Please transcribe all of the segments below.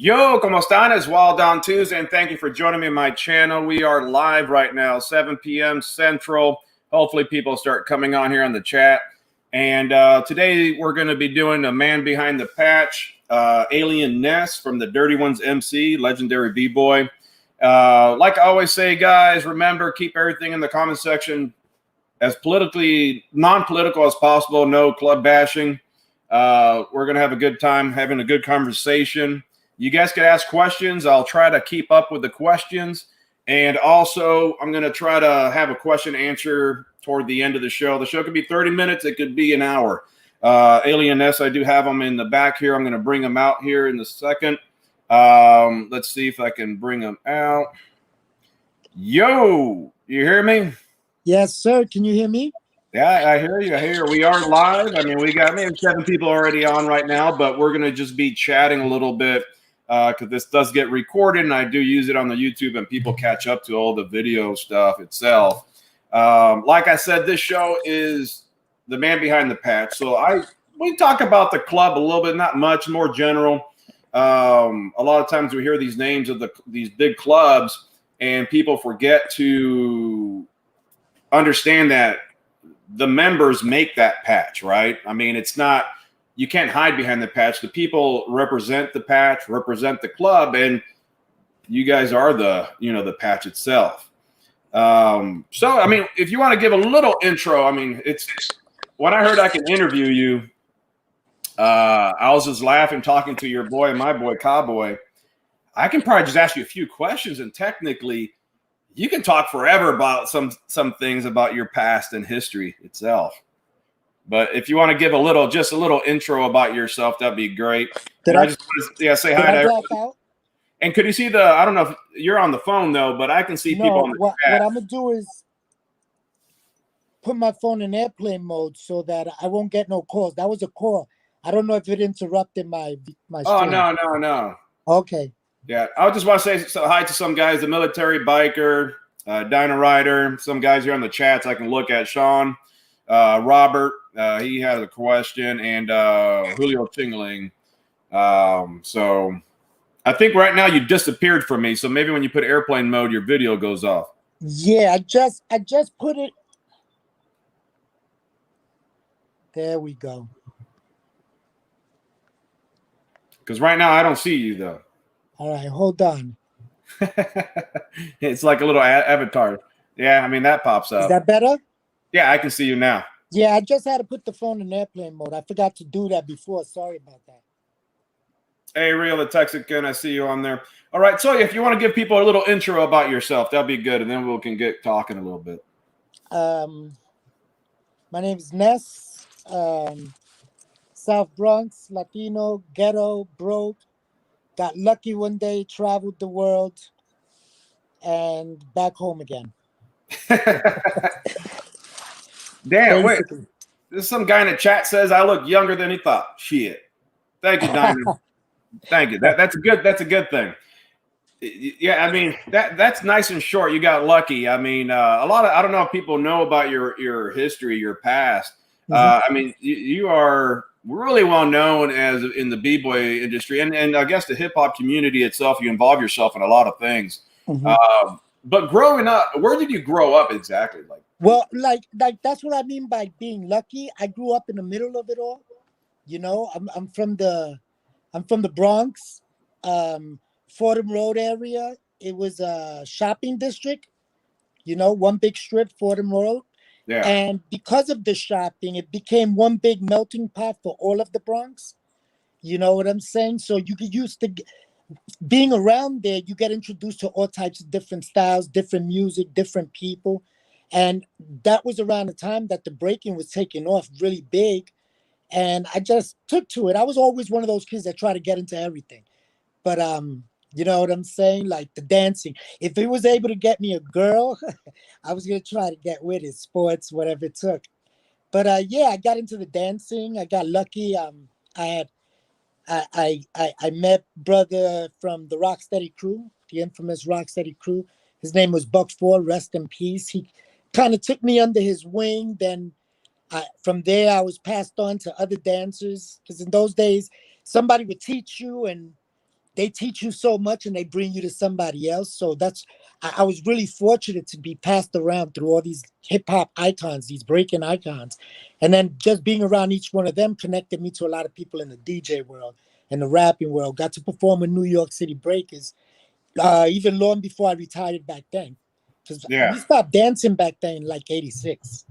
Yo, ¿cómo están? It's Wild on Tuesday, and thank you for joining me on my channel. We are live right now, 7 p.m. Central. Hopefully people start coming on here on the chat. And today we're going to be doing a man behind the patch, Alien Ness from the Dirty Ones MC, legendary B-boy. Like I always say, guys, remember, keep everything in the comment section as politically, non-political as possible. No club bashing. We're going to have a good time having a good conversation. You guys can ask questions. I'll try to keep up with the questions. And also, I'm going to try to have a question answer toward the end of the show. The show could be 30 minutes. It could be an hour. Alien Ness, I do have them in the back here. I'm going to bring them out here in a second. Let's see if I can bring them out. Yo, you hear me? Yes, sir. Can you hear me? Yeah, I hear you. I hear you. We are live. I mean, we got maybe 7 people already on right now, but we're going to just be chatting a little bit because this does get recorded, and I do use it on the YouTube, and people catch up to all the video stuff itself. Like I said, this show is the man behind the patch. So we talk about the club a little bit, not much, more general. A lot of times we hear these names of these big clubs, and people forget to understand that the members make that patch, right? I mean, it's not, you can't hide behind the patch. The people represent the patch, represent the club, and you guys are the patch itself. So, I mean, if you want to give a little intro, I mean, it's when I heard I can interview you, I was just laughing, talking to your boy, my boy, Cowboy. I can probably just ask you a few questions, and technically, you can talk forever about some things about your past and history itself. But if you want to give just a little intro about yourself, that'd be great. I just want to say hi to everybody. And could you see I don't know if you're on the phone though, but I can see people on the chat. What I'm gonna do is put my phone in airplane mode so that I won't get no calls. That was a call. I don't know if it interrupted my Oh, stream. no. Okay. Yeah, I just want to say hi to some guys, the military biker, Dino Rider, some guys here on the chats I can look at. Sean, Robert, he has a question, and Julio Tingling. So I think right now you disappeared from me. So maybe when you put airplane mode, your video goes off. Yeah, I just put it. There we go. Because right now I don't see you though. All right, hold on. It's like a little avatar. Yeah, I mean, that pops up. Is that better? Yeah, I can see you now. Yeah, I just had to put the phone in airplane mode. I forgot to do that before. Sorry about that. Hey, Real the Texican, I see you on there. All right, so if you want to give people a little intro about yourself, that'd be good, and then we can get talking a little bit. My name is Ness, South Bronx, Latino, ghetto, broke. Got lucky one day, traveled the world, and back home again. Damn, wait. There's some guy in the chat says I look younger than he thought. Shit. Thank you, Diamond. Thank you. That's a good thing. Yeah, I mean, that's nice and short. You got lucky. I mean, I don't know if people know about your history, your past. I mean, you are really well known as in the b-boy industry, and I guess the hip hop community itself. You involve yourself in a lot of things. But growing up, where did you grow up exactly? Like that's what I mean by being lucky. I grew up in the middle of it all. You know, I'm from the Bronx, Fordham Road area. It was a shopping district. You know, one big strip, Fordham Road. Yeah. And because of the shopping, it became one big melting pot for all of the Bronx. You know what I'm saying? So you get used to being around there. You get introduced to all types of different styles, different music, different people. And that was around the time that the breaking was taking off really big. And I just took to it. I was always one of those kids that try to get into everything. But you know what I'm saying? Like the dancing. If it was able to get me a girl, I was gonna try to get with it, sports, whatever it took. But yeah, I got into the dancing. I got lucky. I met brother from the Rocksteady crew, the infamous Rocksteady crew. His name was Buck Ford, rest in peace. He kind of took me under his wing. Then from there, I was passed on to other dancers because in those days, somebody would teach you and they teach you so much and they bring you to somebody else. So I was really fortunate to be passed around through all these hip hop icons, these breaking icons. And then just being around each one of them connected me to a lot of people in the DJ world and the rapping world. Got to perform with New York City Breakers, even long before I retired back then. Because Yeah. we stopped dancing back then in like 86.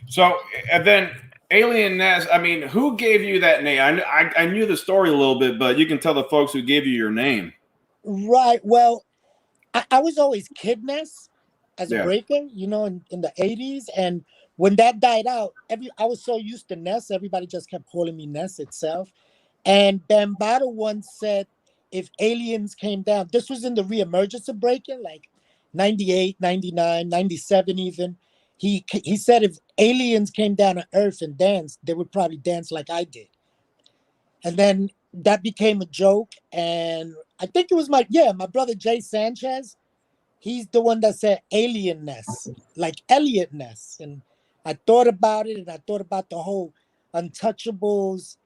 So, and then Alien Ness, I mean, who gave you that name? I knew the story a little bit, but you can tell the folks who gave you your name. Right. Well, I was always Kid Ness as a Yeah. breaker, in the 80s. And when that died out, I was so used to Ness, everybody just kept calling me Ness itself. And Bambaataa once said, if aliens came down, this was in the reemergence of breaking, like 98, 99, 97 even. He said if aliens came down to Earth and danced, they would probably dance like I did. And then that became a joke. And I think it was my brother Jay Sanchez. He's the one that said alien Ness, like Elliot Ness. And I thought about it, and I thought about the whole untouchables,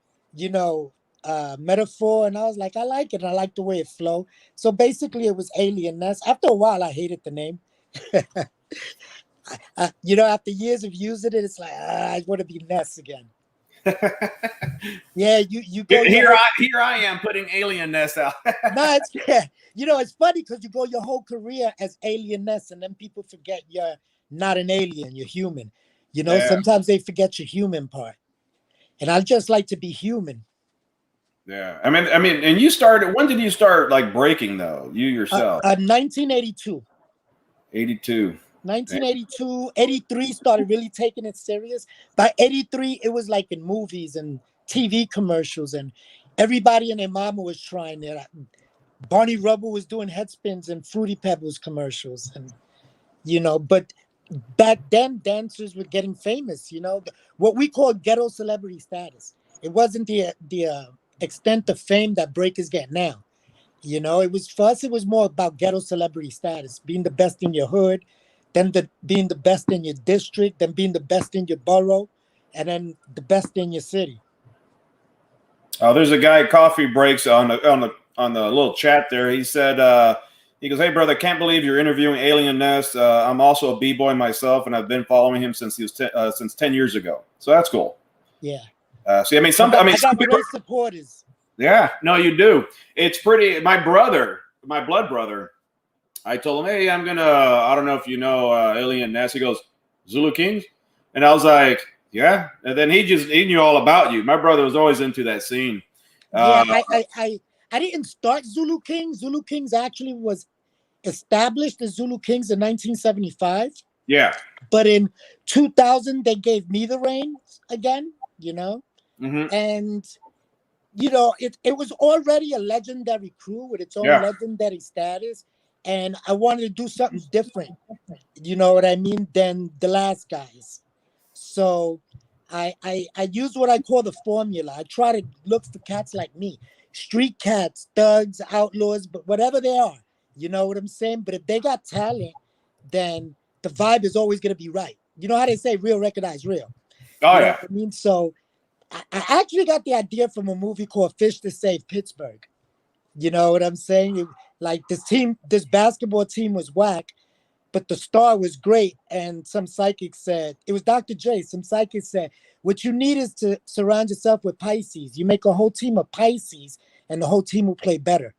metaphor. And I was like, I like it. And I like the way it flowed. So basically it was alien Ness. After a while, I hated the name. After years of using it, it's like, I want to be Ness again. Yeah, you go here I am putting Alien Ness out. No, it's funny because you go your whole career as Alien Ness, and then people forget you're not an alien, you're human. Sometimes they forget your human part, and I just like to be human. Yeah, I mean, and you started. When did you start like breaking though? You yourself? 1982. 82. 1982, 83 started really taking it serious. By 83, it was like in movies and TV commercials, and everybody and their mama was trying it. Barney Rubble was doing head spins and Fruity Pebbles commercials, and but back then dancers were getting famous. What we call ghetto celebrity status. It wasn't the extent of fame that breakers get now. It was for us. It was more about ghetto celebrity status, being the best in your hood, then being the best in your district, then being the best in your borough, and then the best in your city. Oh, there's a guy Coffee Breaks on the little chat there. He said, he goes, "Hey brother, can't believe you're interviewing Alien Ness. I'm also a b-boy myself, and I've been following him since he was since 10 years ago. So that's cool." Yeah. See, I mean, I got great supporters. Yeah, no, you do. It's pretty. My blood brother, I told him, "Hey, I don't know if you know Alien Ness." He goes, "Zulu Kings," and I was like, "Yeah." And then he knew all about you. My brother was always into that scene. Yeah, I didn't start Zulu Kings. Zulu Kings actually was established as Zulu Kings in 1975. Yeah. But in 2000, they gave me the reins again. Mm-hmm. And it was already a legendary crew with its own legendary status, and I wanted to do something different, you know what I mean, than the last guys. So I use what I call the formula. I try to look for cats like me, street cats, thugs, outlaws, but whatever they are, you know what I'm saying? But if they got talent, then the vibe is always going to be right. You know how they say real recognize real? Oh, you know yeah. what I mean? So I actually got the idea from a movie called Fish to Save Pittsburgh. You know what I'm saying? This basketball team was whack, but the star was great. And some psychic said, it was Dr. J. Some psychic said, what you need is to surround yourself with Pisces. You make a whole team of Pisces, and the whole team will play better.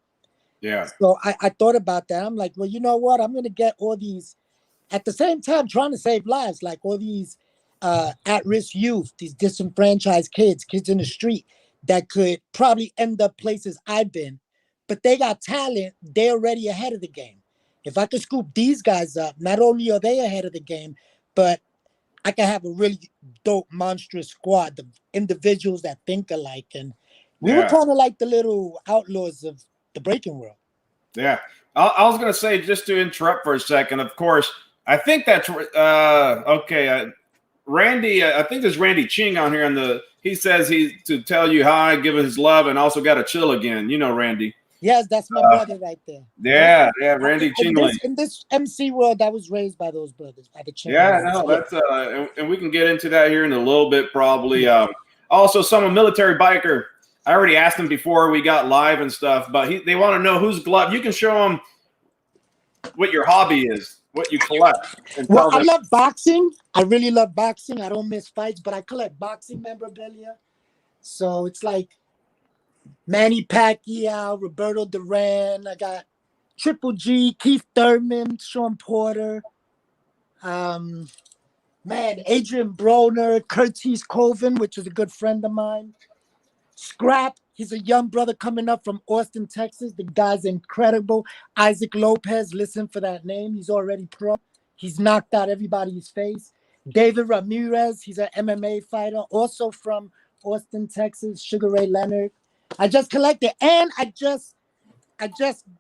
Yeah. So I thought about that. I'm like, well, you know what? I'm going to get all these, at the same time, trying to save lives, like all these at-risk youth, these disenfranchised kids in the street that could probably end up places I've been, but they got talent. They're already ahead of the game. If I could scoop these guys up, not only are they ahead of the game, but I can have a really dope, monstrous squad of individuals that think alike. And we were kind of like the little outlaws of the breaking world. Yeah. I was going to say, just to interrupt for a second, of course, I think that's okay. Randy, I think there's Randy Ching on here he says to tell you hi, give his love, and also got to chill again. You know, Randy. Yes, that's my brother right there. Yeah, Randy Chingling. In this MC world, I was raised by those brothers, by the Ching. Yeah, no, that's and we can get into that here in a little bit, probably. Also, Military Biker. I already asked him before we got live and stuff, but they want to know whose glove. You can show them what your hobby is, what you collect, and Well, tell I them. love boxing. I really love boxing. I don't miss fights, but I collect boxing memorabilia. So it's like Manny Pacquiao, Roberto Duran. I got Triple G, Keith Thurman, Sean Porter. Um, Man, Adrian Broner, Curtis Colvin, which is a good friend of mine. Scrap, he's a young brother coming up from Austin, Texas. The guy's incredible. Isaac Lopez, listen for that name. He's already pro. He's knocked out everybody's face. David Ramirez, he's an MMA fighter, also from Austin, Texas. Sugar Ray Leonard. I just collected, and I just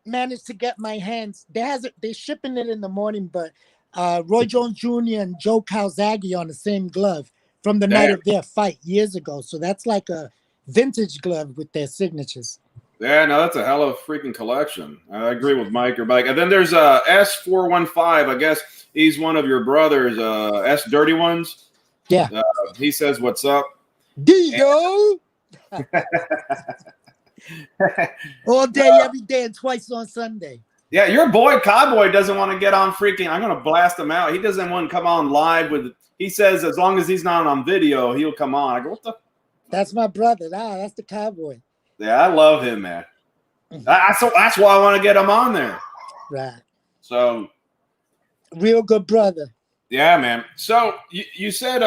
managed to get my hands. They're shipping it in the morning, but Roy Jones Jr. and Joe Calzaghe on the same glove from the night Damn. of their fight years ago. So that's like a vintage glove with their signatures. Yeah, no, that's a hell of a freaking collection. I agree with Mike or Mike. And then there's S415. I guess he's one of your brothers, S Dirty Ones. Yeah. He says, "What's up?" Dio. All day, every day, and twice on Sunday. Yeah, your boy Cowboy doesn't want to get on freaking. I'm gonna blast him out. He doesn't want to come on live with. He says as long as he's not on video, he'll come on. I go, what the? That's my brother. That's the Cowboy. Yeah, I love him, man. That's why I want to get him on there. Right. So, real good brother. Yeah, man. So you said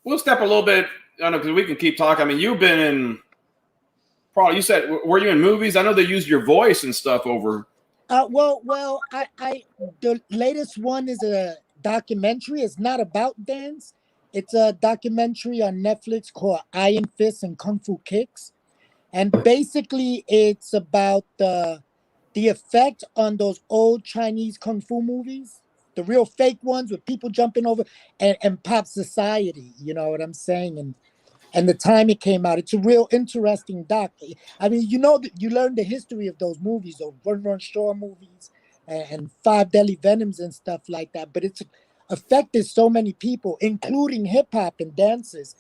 we'll step a little bit. I don't know because we can keep talking. I mean, you've been in. Probably you said were you in movies? I know they used your voice and stuff over. Well, I the latest one is a documentary. It's not about dance. It's a documentary on Netflix called Iron Fist and Kung Fu Kicks, and basically it's about the effect on those old Chinese kung fu movies, the real fake ones with people jumping over, and pop society. You know what I'm saying? And the time it came out, it's a real interesting doc. I mean, you learn the history of those movies, those Run Shaw movies, and Five Deadly Venoms and stuff like that. But it's affected so many people, including hip hop and dancers,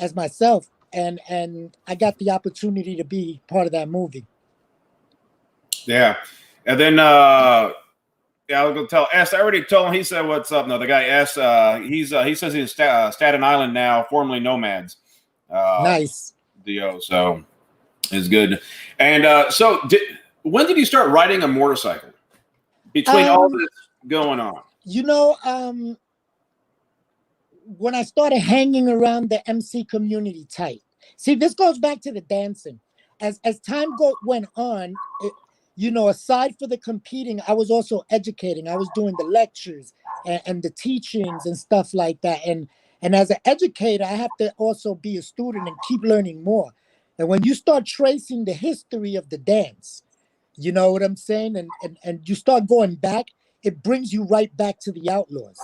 as myself. And I got the opportunity to be part of that movie. Yeah, and then yeah, I'll go tell S. I already told him. He said, "What's up?" No, the guy S. He says he's Staten Island now, formerly Nomads. Nice. Dio, so is good. And so, when did you start riding a motorcycle? Between all this going on, when I started hanging around the MC community tight. See, this goes back to the dancing. As time went on, aside for the competing, I was also educating. I was doing the lectures and the teachings and stuff like that. And as an educator, I have to also be a student and keep learning more. And when you start tracing the history of the dance, you know what I'm saying? And you start going back, it brings you right back to the Outlaws,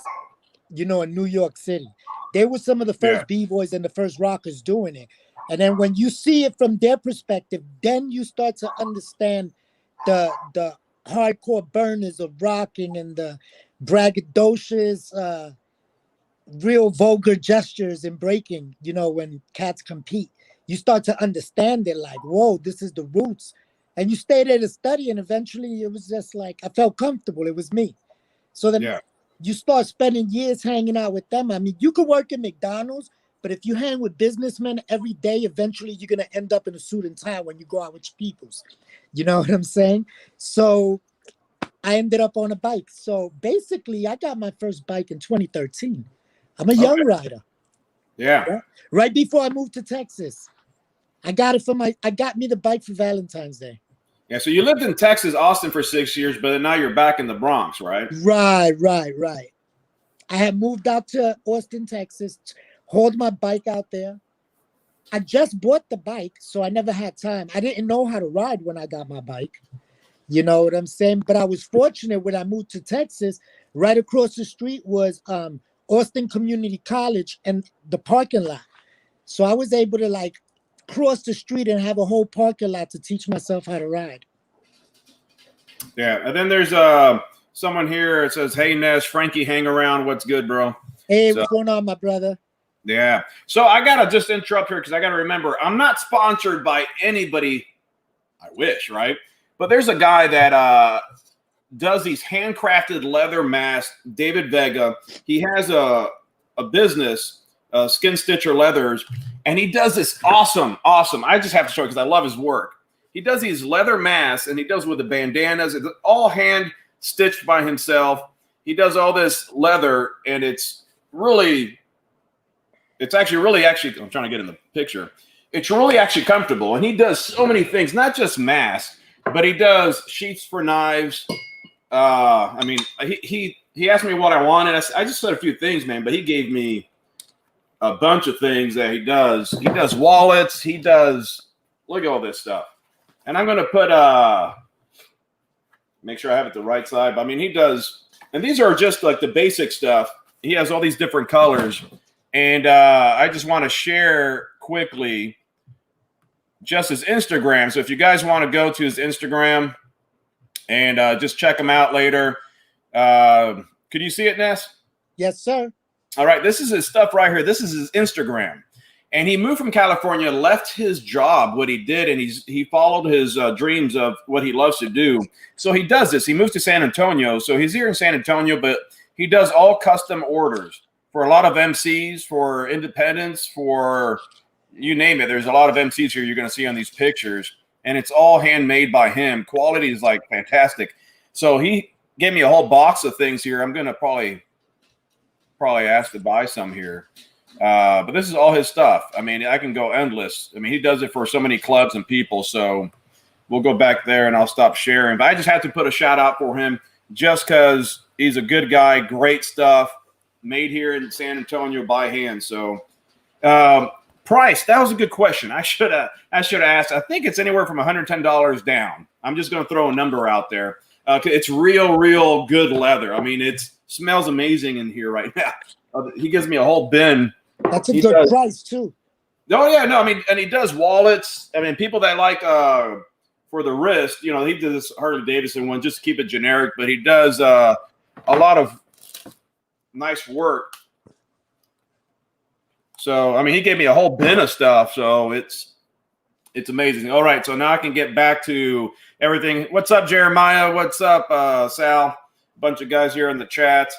in New York City. They were some of the first B-boys and the first rockers doing it. And then when you see it from their perspective, then you start to understand the hardcore burners of rocking and the braggadocious, real vulgar gestures in breaking, when cats compete. You start to understand it like, whoa, this is the roots. And you stay there to study, and eventually it was just like, I felt comfortable. It was me. So then you start spending years hanging out with them. I mean, you could work at McDonald's, but if you hang with businessmen every day, eventually you're going to end up in a suit and tie when you go out with your peoples. You know what I'm saying? So I ended up on a bike. So basically, I got my first bike in 2013. I'm a young rider. Yeah. Right before I moved to Texas. I got me the bike for Valentine's Day. Yeah, so you lived in Texas, Austin for 6 years, but now you're back in the Bronx, right? Right. I had moved out to Austin, Texas, hauled my bike out there. I just bought the bike, so I never had time. I didn't know how to ride when I got my bike. You know what I'm saying? But I was fortunate when I moved to Texas. Right across the street was Austin Community College and the parking lot. So I was able to cross the street and have a whole parking lot to teach myself how to ride. Yeah, and then there's someone here that says, "Hey Ness, Frankie, hang around. What's good, bro?" Hey, what's going on, my brother? Yeah. So I gotta just interrupt here because I gotta remember I'm not sponsored by anybody. I wish, right? But there's a guy that does these handcrafted leather masks, David Vega. He has a business, Skin Stitcher Leathers, and he does this awesome. I just have to show because I love his work. He does these leather masks, and he does with the bandanas. It's all hand stitched by himself. He does all this leather, and it's actually. I'm trying to get in the picture. It's really actually comfortable, and he does so many things, not just masks, but he does sheaths for knives. I mean, he asked me what I wanted. I just said a few things, man, but he gave me a bunch of things that he does. He does wallets. He does, look at all this stuff. And I'm going to put, make sure I have it the right side. But I mean, he does, and these are just like the basic stuff. He has all these different colors. And I just want to share quickly just his Instagram. So if you guys want to go to his Instagram, and just check them out later. Could you see it, Ness? Yes, sir. All right. This is his stuff right here. This is his Instagram. And he moved from California, left his job, what he did, and he followed his dreams of what he loves to do. So he does this. He moves to San Antonio. So he's here in San Antonio, but he does all custom orders for a lot of MCs, for independents, for you name it. There's a lot of MCs here you're going to see on these pictures. And it's all handmade by him. Quality is like fantastic. So he gave me a whole box of things here. I'm gonna probably ask to buy some here. But this is all his stuff. I mean, I can go endless. I mean, he does it for so many clubs and people. So we'll go back there and I'll stop sharing. But I just had to put a shout out for him just because he's a good guy. Great stuff made here in San Antonio by hand. So price, that was a good question. I should have asked. I think it's anywhere from $110 down. I'm just going to throw a number out there. It's real good leather. I mean, it smells amazing in here right now. He gives me a whole bin. That's a good price too. Oh yeah, no, I mean, and he does wallets. I mean, people that like for the wrist, you know, he did this Harley Davidson one just to keep it generic, but he does a lot of nice work. So, I mean, he gave me a whole bin of stuff. So it's amazing. All right. So now I can get back to everything. What's up, Jeremiah? What's up, Sal? A bunch of guys here in the chat.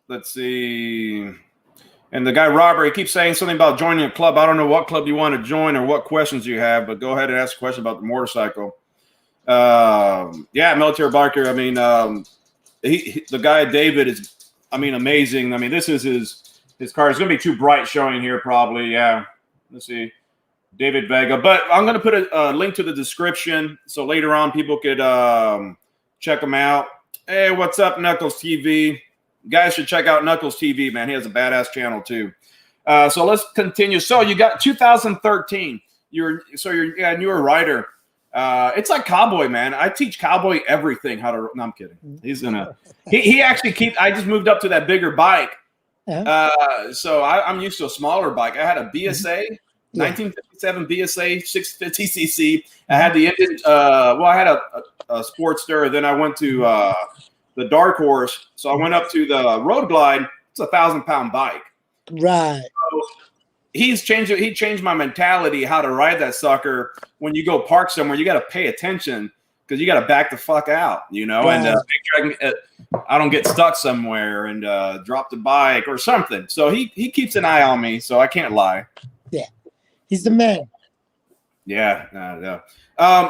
Let's see. And the guy, Robert, he keeps saying something about joining a club. I don't know what club you want to join or what questions you have, but go ahead and ask a question about the motorcycle. Yeah, Military Biker. I mean, the guy, David, is, I mean, amazing. I mean, this is his car. It's going to be too bright showing here probably. Yeah. Let's see. David Vega. But I'm going to put a link to the description so later on people could check him out. Hey, what's up, Knuckles TV? You guys should check out Knuckles TV, man. He has a badass channel too. So let's continue. So you got 2013. You're a newer writer. It's like Cowboy, man. I teach Cowboy everything. How to? No, I'm kidding. He's gonna. He actually I just moved up to that bigger bike. So I'm used to a smaller bike. I had a BSA, 1957 BSA 650cc. I had the engine. I had a Sportster. Then I went to the Dark Horse. So I went up to the Road Glide. It's a 1,000-pound bike. Right. So he changed my mentality how to ride that sucker. When you go park somewhere, you got to pay attention because you got to back the fuck out, you know, and make sure I don't get stuck somewhere and drop the bike or something. So he keeps an eye on me, so I can't lie. Yeah, he's the man. Yeah.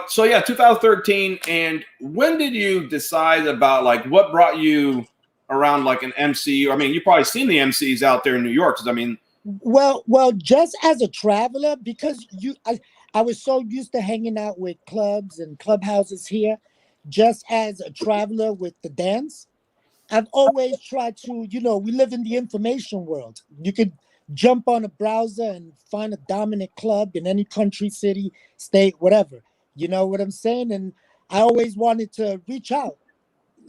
So yeah, 2013. And when did you decide about like what brought you around like an MC? I mean, you've probably seen the MCs out there in New York. 'Cause I mean, well, just as a traveler, because I was so used to hanging out with clubs and clubhouses here. Just as a traveler with the dance, I've always tried to, you know, we live in the information world. You could jump on a browser and find a dominant club in any country, city, state, whatever. You know what I'm saying? And I always wanted to reach out,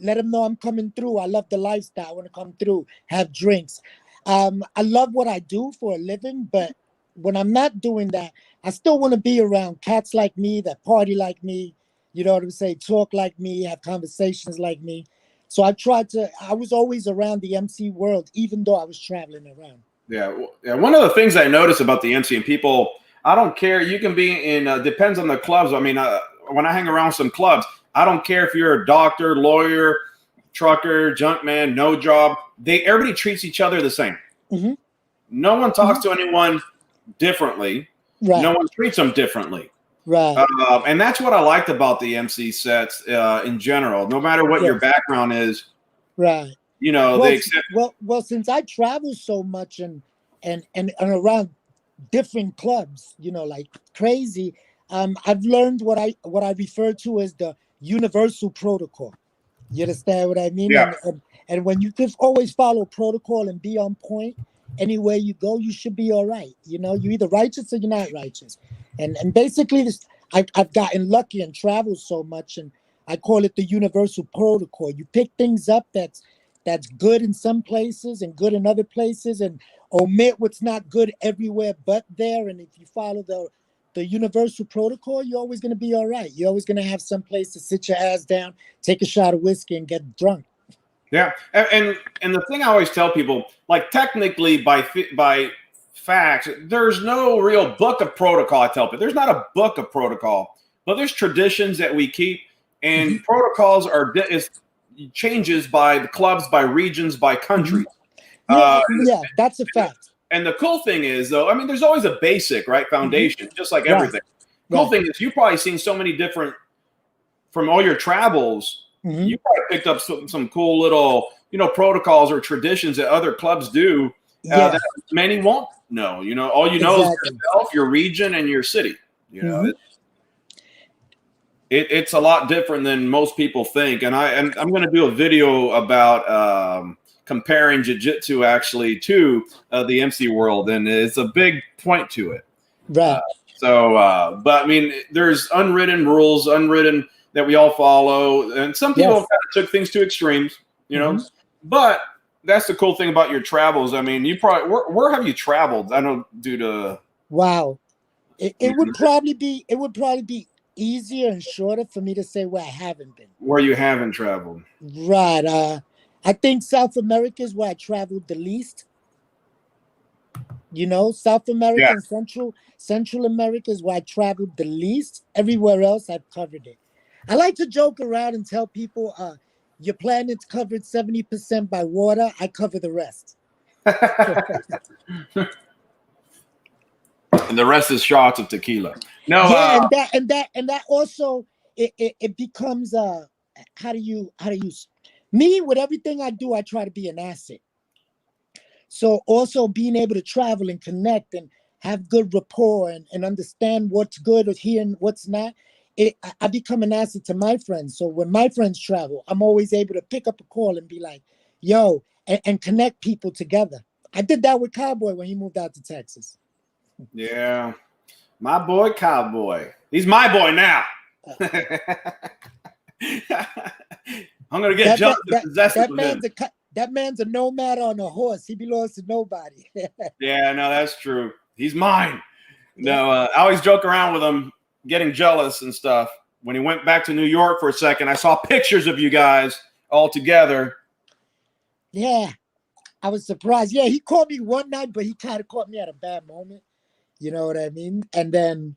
let them know I'm coming through. I love the lifestyle. I want to come through, have drinks. I love what I do for a living, but when I'm not doing that, I still want to be around cats like me that party like me. You know what I'm saying? Talk like me, have conversations like me. So I was always around the MC world, even though I was traveling around. Yeah. One of the things I notice about the MC and people, I don't care. You can be in, depends on the clubs. I mean, when I hang around some clubs, I don't care if you're a doctor, lawyer, trucker, junk man, no job. Everybody treats each other the same. Mm-hmm. No one talks to anyone differently. Right. No one treats them differently. Right. And that's what I liked about the MC sets in general. No matter what your background is, right. You know, well, they accept. Well, since I travel so much and around different clubs, you know, like crazy, I've learned what I refer to as the universal protocol. You understand what I mean? Yeah. And when you can always follow protocol and be on point, anywhere you go, you should be all right. You know, you're either righteous or you're not righteous. And basically, I've gotten lucky and traveled so much, and I call it the universal protocol. You pick things up that's good in some places and good in other places, and omit what's not good everywhere but there. And if you follow the universal protocol, you're always going to be all right. You're always going to have some place to sit your ass down, take a shot of whiskey, and get drunk. Yeah, and the thing I always tell people, like technically by facts, there's no real book of protocol. I tell people there's not a book of protocol, but there's traditions that we keep, and protocols changes by the clubs, by regions, by countries. Yeah, that's a fact. And the cool thing is, though, I mean, there's always a basic, right, foundation, just like everything. Cool thing is, you've probably seen so many different, from all your travels, you probably picked up some cool little, you know, protocols or traditions that other clubs do that many won't know. You know, all you know is yourself, your region, and your city. You know, it's a lot different than most people think. And I'm going to do a video about comparing jiu-jitsu actually to the MC world, and it's a big point to it. Right. But I mean, there's unwritten rules, that we all follow, and some people kind of took things to extremes, you know. But that's the cool thing about your travels. I mean, you probably where have you traveled? I know due to it would probably be easier and shorter for me to say where I haven't been. Where you haven't traveled, right? I think South America is where I traveled the least. You know, South America and Central America is where I traveled the least. Everywhere else, I've covered it. I like to joke around and tell people, your planet's covered 70% by water. I cover the rest. And the rest is shots of tequila. No, and that also it becomes how do you me with everything I do, I try to be an asset. So also being able to travel and connect and have good rapport and understand what's good here and what's not. I become an asset to my friends. So when my friends travel, I'm always able to pick up a call and be like, yo, and connect people together. I did that with Cowboy when he moved out to Texas. Yeah. My boy Cowboy. He's my boy now. I'm going to get jealous and possessive with him. That man's a nomad on a horse. He belongs to nobody. Yeah, no, that's true. He's mine. No, I always joke around with him, getting jealous and stuff. When he went back to New York for a second, I saw pictures of you guys all together. Yeah, I was surprised. Yeah, he called me one night, but he kind of caught me at a bad moment. You know what I mean? And then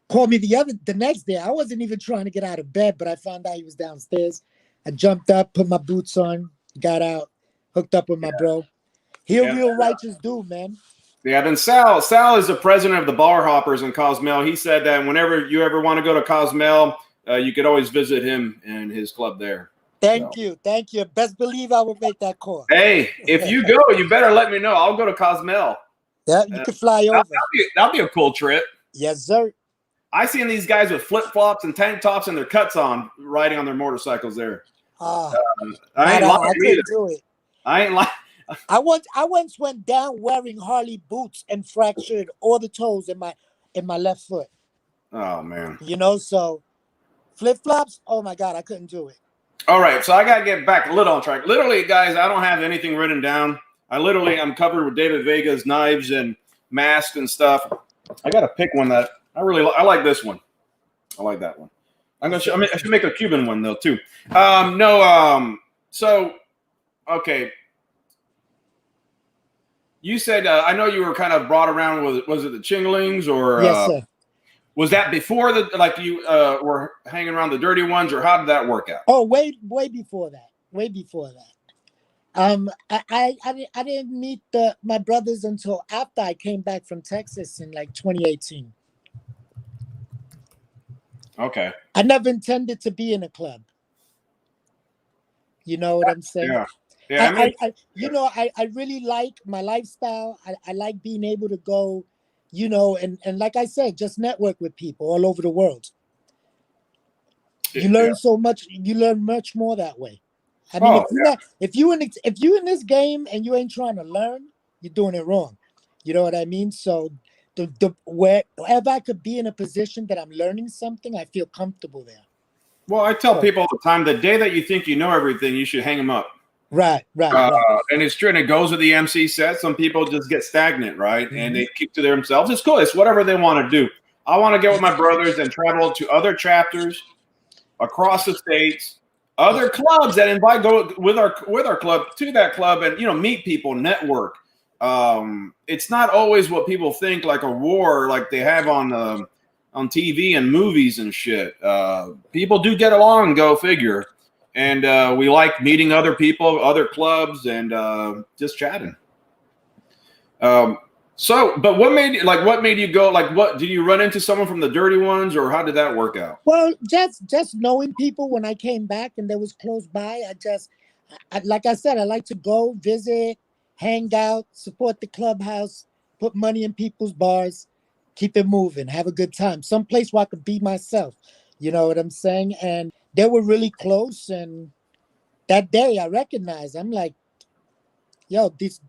called me the next day. I wasn't even trying to get out of bed, but I found out he was downstairs. I jumped up, put my boots on, got out, hooked up with my bro. He a real righteous dude, man. Yeah, then Sal is the president of the Bar Hoppers in Cozumel. He said that whenever you ever want to go to Cozumel, you could always visit him and his club there. Thank you. Best believe I will make that call. Hey, if you go, you better let me know. I'll go to Cozumel. Yeah, you can fly over. That'll be a cool trip. Yes, sir. I seen these guys with flip-flops and tank tops and their cuts on, riding on their motorcycles there. I couldn't do it. I ain't lying. I once went down wearing Harley boots and fractured all the toes in my left foot. Oh man. You know, so flip-flops, oh my God, I couldn't do it. All right, so I gotta get back a little on track. Literally, guys, I don't have anything written down. I'm covered with David Vega's knives and masks and stuff. I gotta pick one that I like this one. I like that one. I should make a Cuban one though too. No. So okay. You said I know you were kind of brought around with was it the Chinglings or Yes, sir. was that before the like you were hanging around the dirty ones or how did that work out? Oh, way before that. Way before that. I didn't meet my brothers until after I came back from Texas in like 2018. Okay. I never intended to be in a club. You know what I'm saying? Yeah. Yeah. I really like my lifestyle. I like being able to go, and like I said, just network with people all over the world. You learn so much. You learn much more that way. I mean, if you in this game and you ain't trying to learn, you're doing it wrong. You know what I mean? So wherever I could be in a position that I'm learning something, I feel comfortable there. Well, I tell people all the time, the day that you think you know everything, you should hang them up. Right. And it's true, and it goes with the MC set. Some people just get stagnant, right? Mm-hmm. And they keep to themselves. It's cool. It's whatever they want to do. I want to get with my brothers and travel to other chapters across the states, other clubs that invite go with our club to that club and meet people, network. It's not always what people think, like a war like they have on TV and movies and shit. People do get along, go figure. And we like meeting other people, other clubs, and just chatting. But what made you go? Like, what did you run into someone from the dirty ones, or how did that work out? Well, just knowing people when I came back and they was close by. Like I said, I like to go visit, hang out, support the clubhouse, put money in people's bars, keep it moving, have a good time. Someplace where I could be myself. You know what I'm saying? And they were really close. And that day I recognized, I'm like, yo, this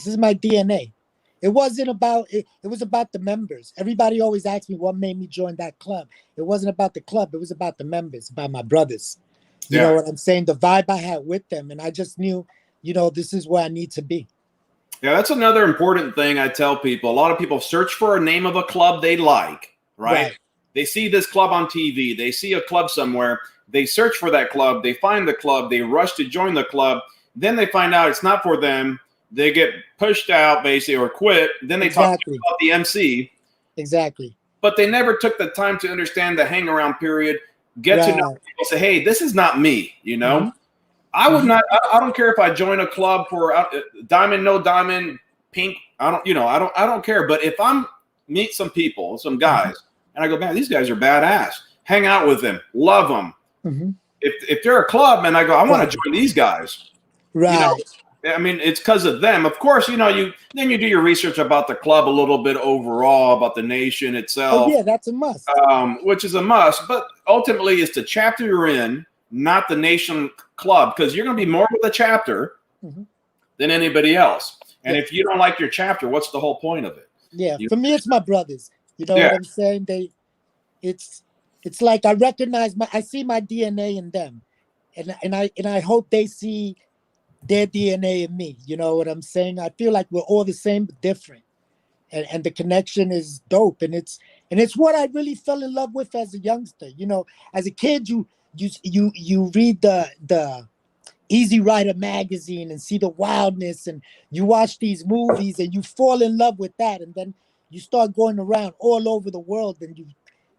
is my DNA. It wasn't about it. It was about the members. Everybody always asks me what made me join that club. It wasn't about the club. It was about the members, about my brothers. You know what I'm saying? The vibe I had with them. And I just knew, this is where I need to be. Yeah, that's another important thing I tell people. A lot of people search for a name of a club they like, right? They see this club on TV. They see a club somewhere. They search for that club. They find the club. They rush to join the club. Then they find out it's not for them. They get pushed out, basically, or quit. Then they talk about the MC. Exactly. But they never took the time to understand the hang around period, get to know people, say, hey, this is not me, Mm-hmm. I would not. I don't care if I join a club for diamond, no diamond, pink. I don't care. But if I'm meet some people, some guys, and I go, man, these guys are badass. Hang out with them, love them. Mm-hmm. If they're a club, and I go, I want to join these guys. Right. I mean, it's because of them. Of course, you do your research about the club a little bit overall, about the nation itself. Oh yeah, that's a must. Which is a must. But ultimately, it's the chapter you're in, not the nation club, because you're going to be more with the chapter than anybody else. And if you don't like your chapter, what's the whole point of it? Yeah, for me, it's my brothers. You know what I'm saying? It's like I recognize I see my DNA in them, and I hope they see their DNA in me. You know what I'm saying? I feel like we're all the same but different, and the connection is dope. And it's what I really fell in love with as a youngster. As a kid, you read the Easy Rider magazine and see the wildness, and you watch these movies and you fall in love with that, and then you start going around all over the world and you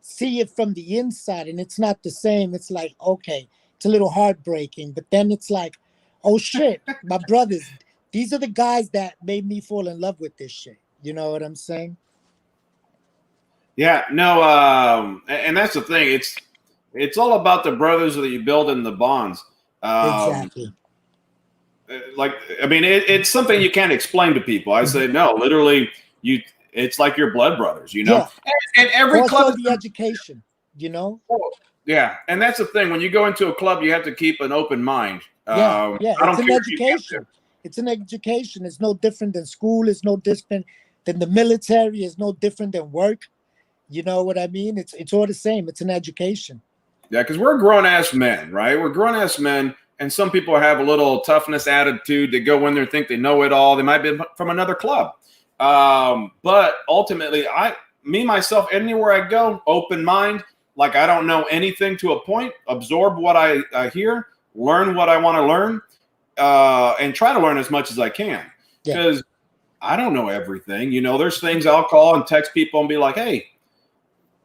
see it from the inside, and it's not the same. It's like, okay, it's a little heartbreaking, but then it's like, oh shit, my brothers, these are the guys that made me fall in love with this shit. You know what I'm saying? Yeah, no, and that's the thing. It's all about the brothers that you build in the bonds. Exactly. It's something you can't explain to people. I say, no, literally, it's like your blood brothers, Yeah. And every also club, the education, Yeah, and that's the thing. When you go into a club, you have to keep an open mind. Yeah, it's an education. It's an education. It's no different than school. It's no different than the military. It's no different than work. You know what I mean? It's all the same. It's an education. Yeah, because we're grown-ass men, right? We're grown-ass men, and some people have a little toughness attitude. They go in there and think they know it all. They might be from another club. But ultimately, myself, anywhere I go, open mind. like I don't know anything to a point, absorb what I hear, learn what I want to learn, and try to learn as much as I can. Because I don't know everything. You know, there's things I'll call and text people and be like, hey,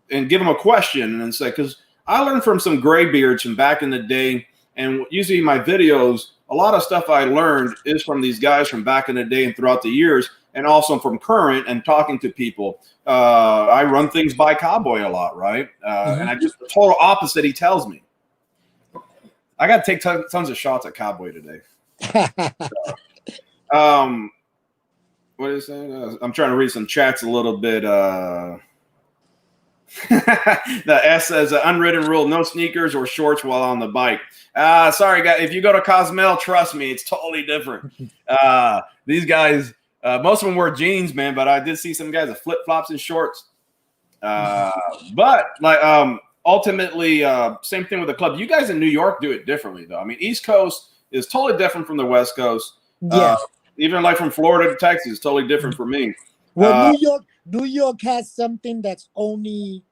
and give them a question and say, because I learned from some graybeards from back in the day. And usually my videos, a lot of stuff I learned is from these guys from back in the day and throughout the years, and also from current and talking to people. I run things by Cowboy a lot, right? And I just the total opposite he tells me. I got to take tons of shots at Cowboy today. What is that? I'm trying to read some chats a little bit. The S says unwritten rule: no sneakers or shorts while on the bike. Sorry, guys. If you go to Cozumel, trust me, it's totally different. These guys, most of them wear jeans, man. But I did see some guys with flip flops and shorts. But like, ultimately, same thing with the club. You guys in New York do it differently, though. I mean, East Coast is totally different from the West Coast. Even like from Florida to Texas, it's totally different for me. Well, New York has something that's only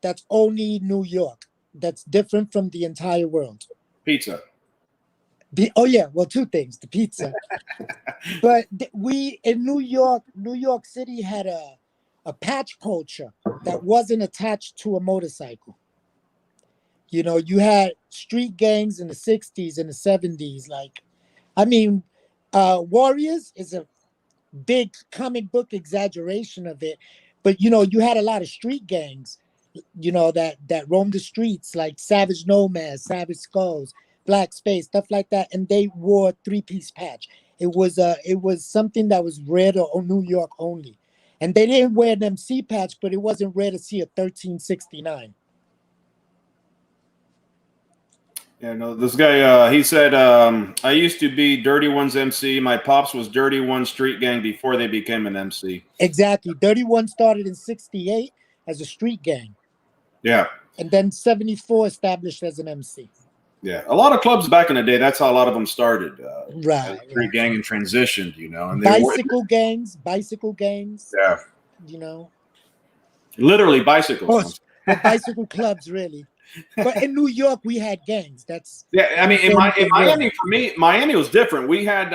New York. That's different from the entire world. Pizza. Well, two things: the pizza. But we in New York City had a patch culture that wasn't attached to a motorcycle. You know, you had street gangs in the 60s and the 70s. Like, I mean, Warriors is a big comic book exaggeration of it, but you know, you had a lot of street gangs, you know, that roamed the streets, like Savage Nomads, Savage Skulls, Black Space, stuff like that, and they wore three-piece patch. It was something that was rare to New York only, and they didn't wear an MC patch, but it wasn't rare to see a 1369. Yeah, no, this guy, he said, I used to be Dirty One's MC. My pops was Dirty One Street Gang before they became an MC. Exactly. Dirty One started in 68 as a street gang. Yeah. And then 74 established as an MC. Yeah. A lot of clubs back in the day, that's how a lot of them started. Right. Street gang and transitioned, you know. And bicycle gangs. Yeah. You know. Literally bicycles. Bicycle clubs, really. But in New York, we had gangs. I mean, in Miami, for me, Miami was different. We had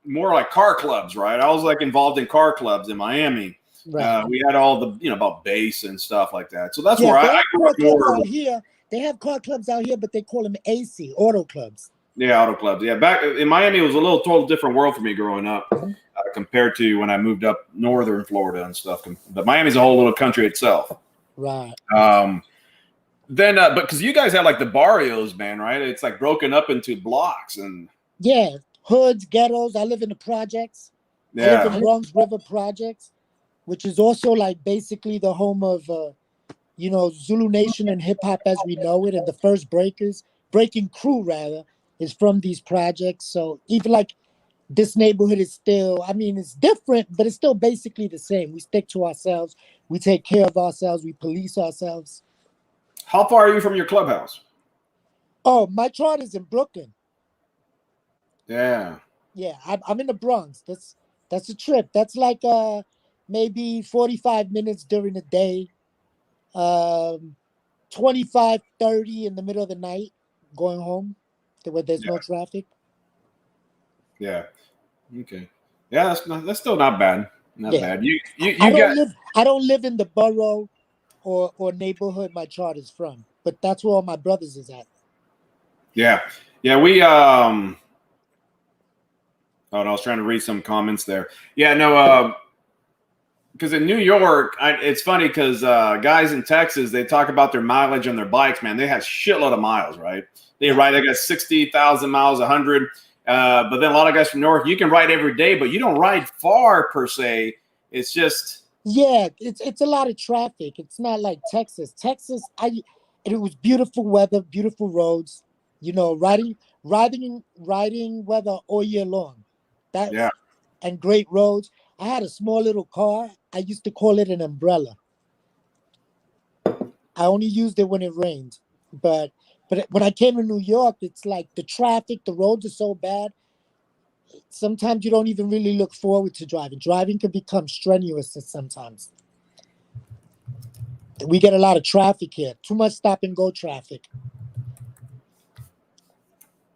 more like car clubs, right? I was like involved in car clubs in Miami. Right. We had all the, you know, about bass and stuff like that. So that's where I grew up more. Out here, they have car clubs out here, but they call them AC, auto clubs. Yeah, auto clubs. Yeah, back in Miami, it was a total different world for me growing up compared to when I moved up northern Florida and stuff. But Miami's a whole little country itself. Right. Then, but because you guys had like the barrios, man, right? It's like broken up into blocks and hoods, ghettos. I live in the projects. I live in Bronx River Projects, which is also like basically the home of, you know, Zulu Nation and hip hop as we know it, and the first breaking crew rather, is from these projects. So even like this neighborhood is still, I mean, it's different, but it's still basically the same. We stick to ourselves. We take care of ourselves. We police ourselves. How far are you from your clubhouse? Oh, my chart is in Brooklyn. Yeah. Yeah, I'm in the Bronx. That's a trip. That's like maybe 45 minutes during the day, 25, 30 in the middle of the night going home where there's no traffic. Yeah. Okay. Yeah, that's still not bad. Not bad. I don't live in the borough or neighborhood my chart is from, but that's where all my brothers is at. Yeah. Yeah, we oh, no, I was trying to read some comments there. Yeah, no, because in New York, it's funny because guys in Texas, they talk about their mileage on their bikes, man. They have shitload of miles, right? They got 60,000 miles, 100. But then a lot of guys from New York, you can ride every day, but you don't ride far per se. It's just it's a lot of traffic. It's not like Texas. It was beautiful weather, beautiful roads. You know, riding weather all year long. And great roads. I had a small little car. I used to call it an umbrella. I only used it when it rained. But when I came to New York, it's like the traffic, the roads are so bad. Sometimes you don't even really look forward to driving. Driving can become strenuous sometimes. We get a lot of traffic here. Too much stop and go traffic.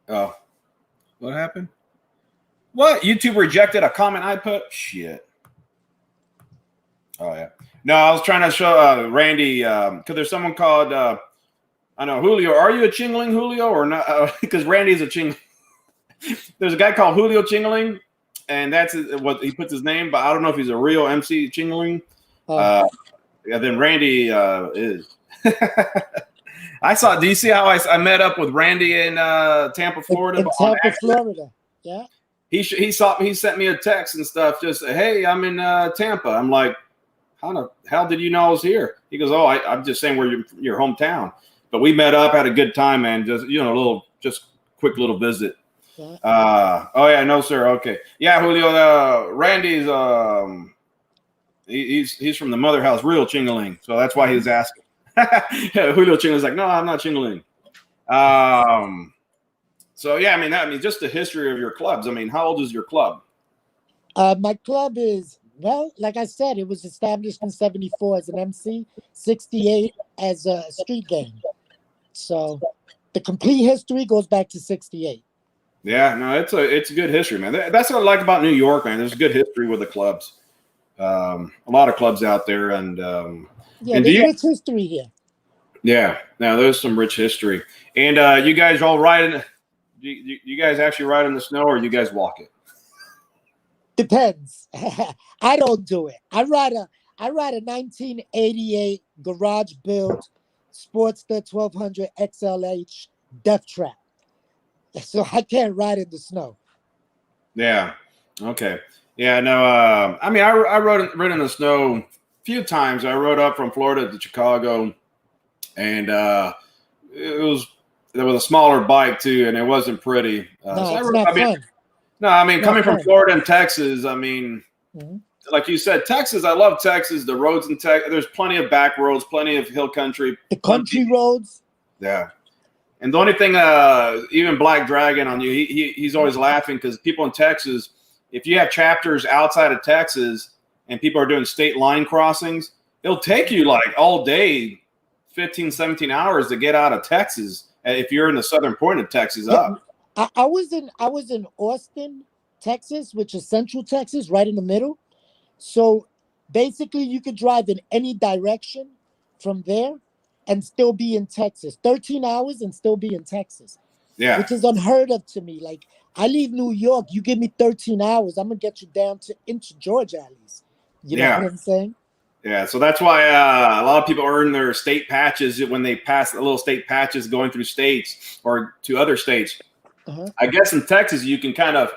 Oh, what happened? What? YouTube rejected a comment I put? Shit. Oh, yeah. No, I was trying to show Randy, because there's someone called, I know, Julio. Are you a Chingling, Julio, or not? Because Randy's a Chingling. There's a guy called Julio Chingling, and that's what he puts his name, but I don't know if he's a real MC Chingling. Yeah, then Randy is. I saw. Do you see how I met up with Randy in Tampa, Florida? In Tampa, Florida. Yeah. He sent me a text and stuff. Just hey, I'm in Tampa. I'm like, how the hell did you know I was here? He goes, oh, I'm just saying where your hometown. But we met up, had a good time, man. Just just quick little visit. Yeah. Oh yeah, no sir. Okay, yeah, Julio. Randy's he's from the mother house, real Chingaling. So that's why he's asking. Julio Chingaling's like, no, I'm not Chingaling. So yeah, I mean, just the history of your clubs. I mean, how old is your club? My club is, well, like I said, it was established in '74 as an MC, '68 as a street game. So the complete history goes back to '68. Yeah, no, it's a good history, man. That's what I like about New York, man. There's a good history with the clubs. A lot of clubs out there, and yeah, there's rich history here. Yeah, now there's some rich history. And you guys all ride? You guys actually ride in the snow, or you guys walk it? Depends. I don't do it. I ride a 1988 garage built Sportster 1200 XLH Death Trap. So I can't ride in the snow. Yeah. Okay. Yeah. No. I mean, I rode in the snow a few times. I rode up from Florida to Chicago, and there was a smaller bike too, and it wasn't pretty. No, it's not fun. No, I mean, coming from Florida and Texas, I mean, like you said, Texas. I love Texas. The roads in Texas. There's plenty of back roads, plenty of hill country. The country roads. Yeah. And the only thing, even Black Dragon on you, he's always laughing because people in Texas, if you have chapters outside of Texas and people are doing state line crossings, it'll take you like all day, 15, 17 hours to get out of Texas if you're in the southern point of Texas up. I was in Austin, Texas, which is central Texas, right in the middle. So basically you could drive in any direction from there and still be in Texas. 13 hours and still be in Texas. Yeah. Which is unheard of to me. Like, I leave New York, you give me 13 hours, I'm going to get you down into Georgia at least. You know what I'm saying? Yeah, so that's why a lot of people earn their state patches when they pass the little state patches going through states or to other states. I guess in Texas, you can kind of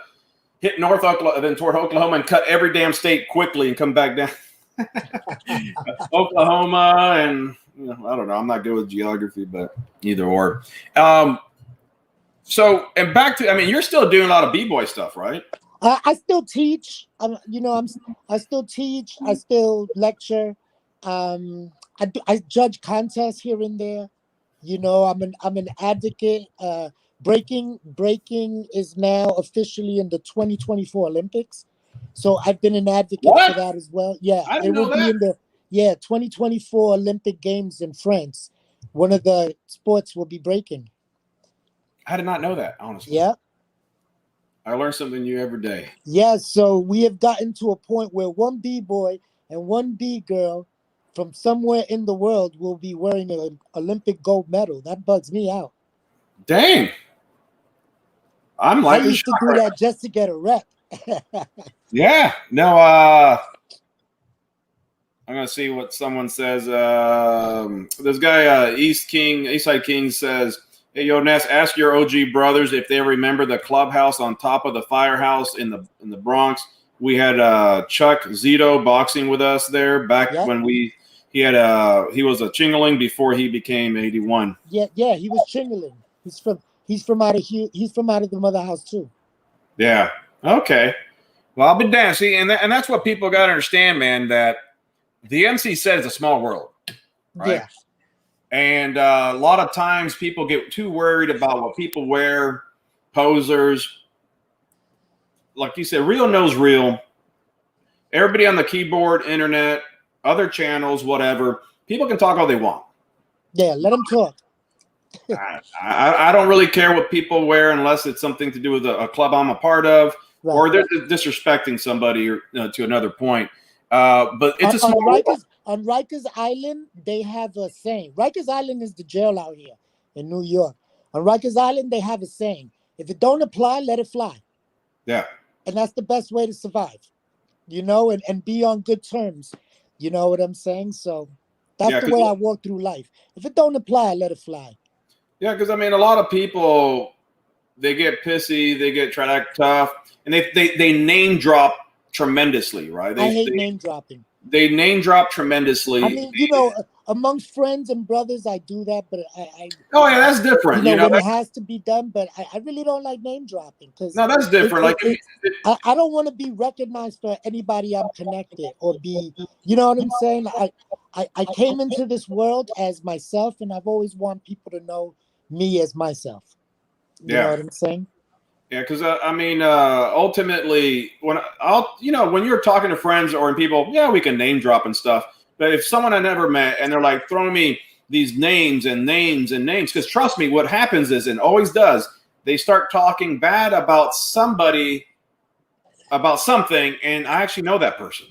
hit North Oklahoma, then toward Oklahoma and cut every damn state quickly and come back down. Oklahoma and... I don't know. I'm not good with geography, but either or. So, and back to, I mean, you're still doing a lot of b-boy stuff, right? I still teach. I still teach. I still lecture. I judge contests here and there. I'm an advocate. Breaking is now officially in the 2024 Olympics. So I've been an advocate for that as well. Yeah, it will be in the 2024 Olympic Games in France. One of the sports will be breaking. I did not know that, honestly. Yeah. I learn something new every day. Yeah, so we have gotten to a point where one B-boy and one B-girl from somewhere in the world will be wearing an Olympic gold medal. That bugs me out. Dang. I used to do that just to get a rep. Yeah. No, I'm gonna see what someone says. This guy, Eastside King says, "Hey, yo, Ness, ask your OG brothers if they remember the clubhouse on top of the firehouse in the Bronx. We had Chuck Zito boxing with us there back when he was a Chingaling before he became 81. Yeah, he was Chingaling. He's from out of the mother house too. Yeah. Okay. Well, I'll be damned. See, and that's what people got to understand, man. That the MC set is a small world, right? Yeah. And a lot of times people get too worried about what people wear, posers. Like you said, real knows real. Everybody on the keyboard, internet, other channels, whatever, people can talk all they want. Yeah, let them talk. I don't really care what people wear unless it's something to do with a club I'm a part of, Right. or they're disrespecting somebody or to another point. But it's a small world. On Rikers Island, they have a saying. Rikers Island is the jail out here in New York. On Rikers Island, they have a saying: if it don't apply, let it fly. Yeah. And that's the best way to survive, you know, and be on good terms. You know what I'm saying? So that's the way I walk through life. If it don't apply, let it fly. Yeah, because I mean, a lot of people, they get pissy, they try to act tough, and they name drop tremendously, right? I hate name dropping. They name drop tremendously. I mean, you know, amongst friends and brothers, I do that, but oh yeah, that's different. You know when it has to be done, but I really don't like name dropping because no, that's different. I don't want to be recognized for anybody I'm connected or be, you know what I'm saying? I came into this world as myself, and I've always wanted people to know me as myself. You know what I'm saying? Yeah, because I mean, ultimately, when when you're talking to friends or people, yeah, we can name drop and stuff. But if someone I never met and they're like throwing me these names and names and names, because trust me, what happens is, and always does, they start talking bad about somebody, about something, and I actually know that person.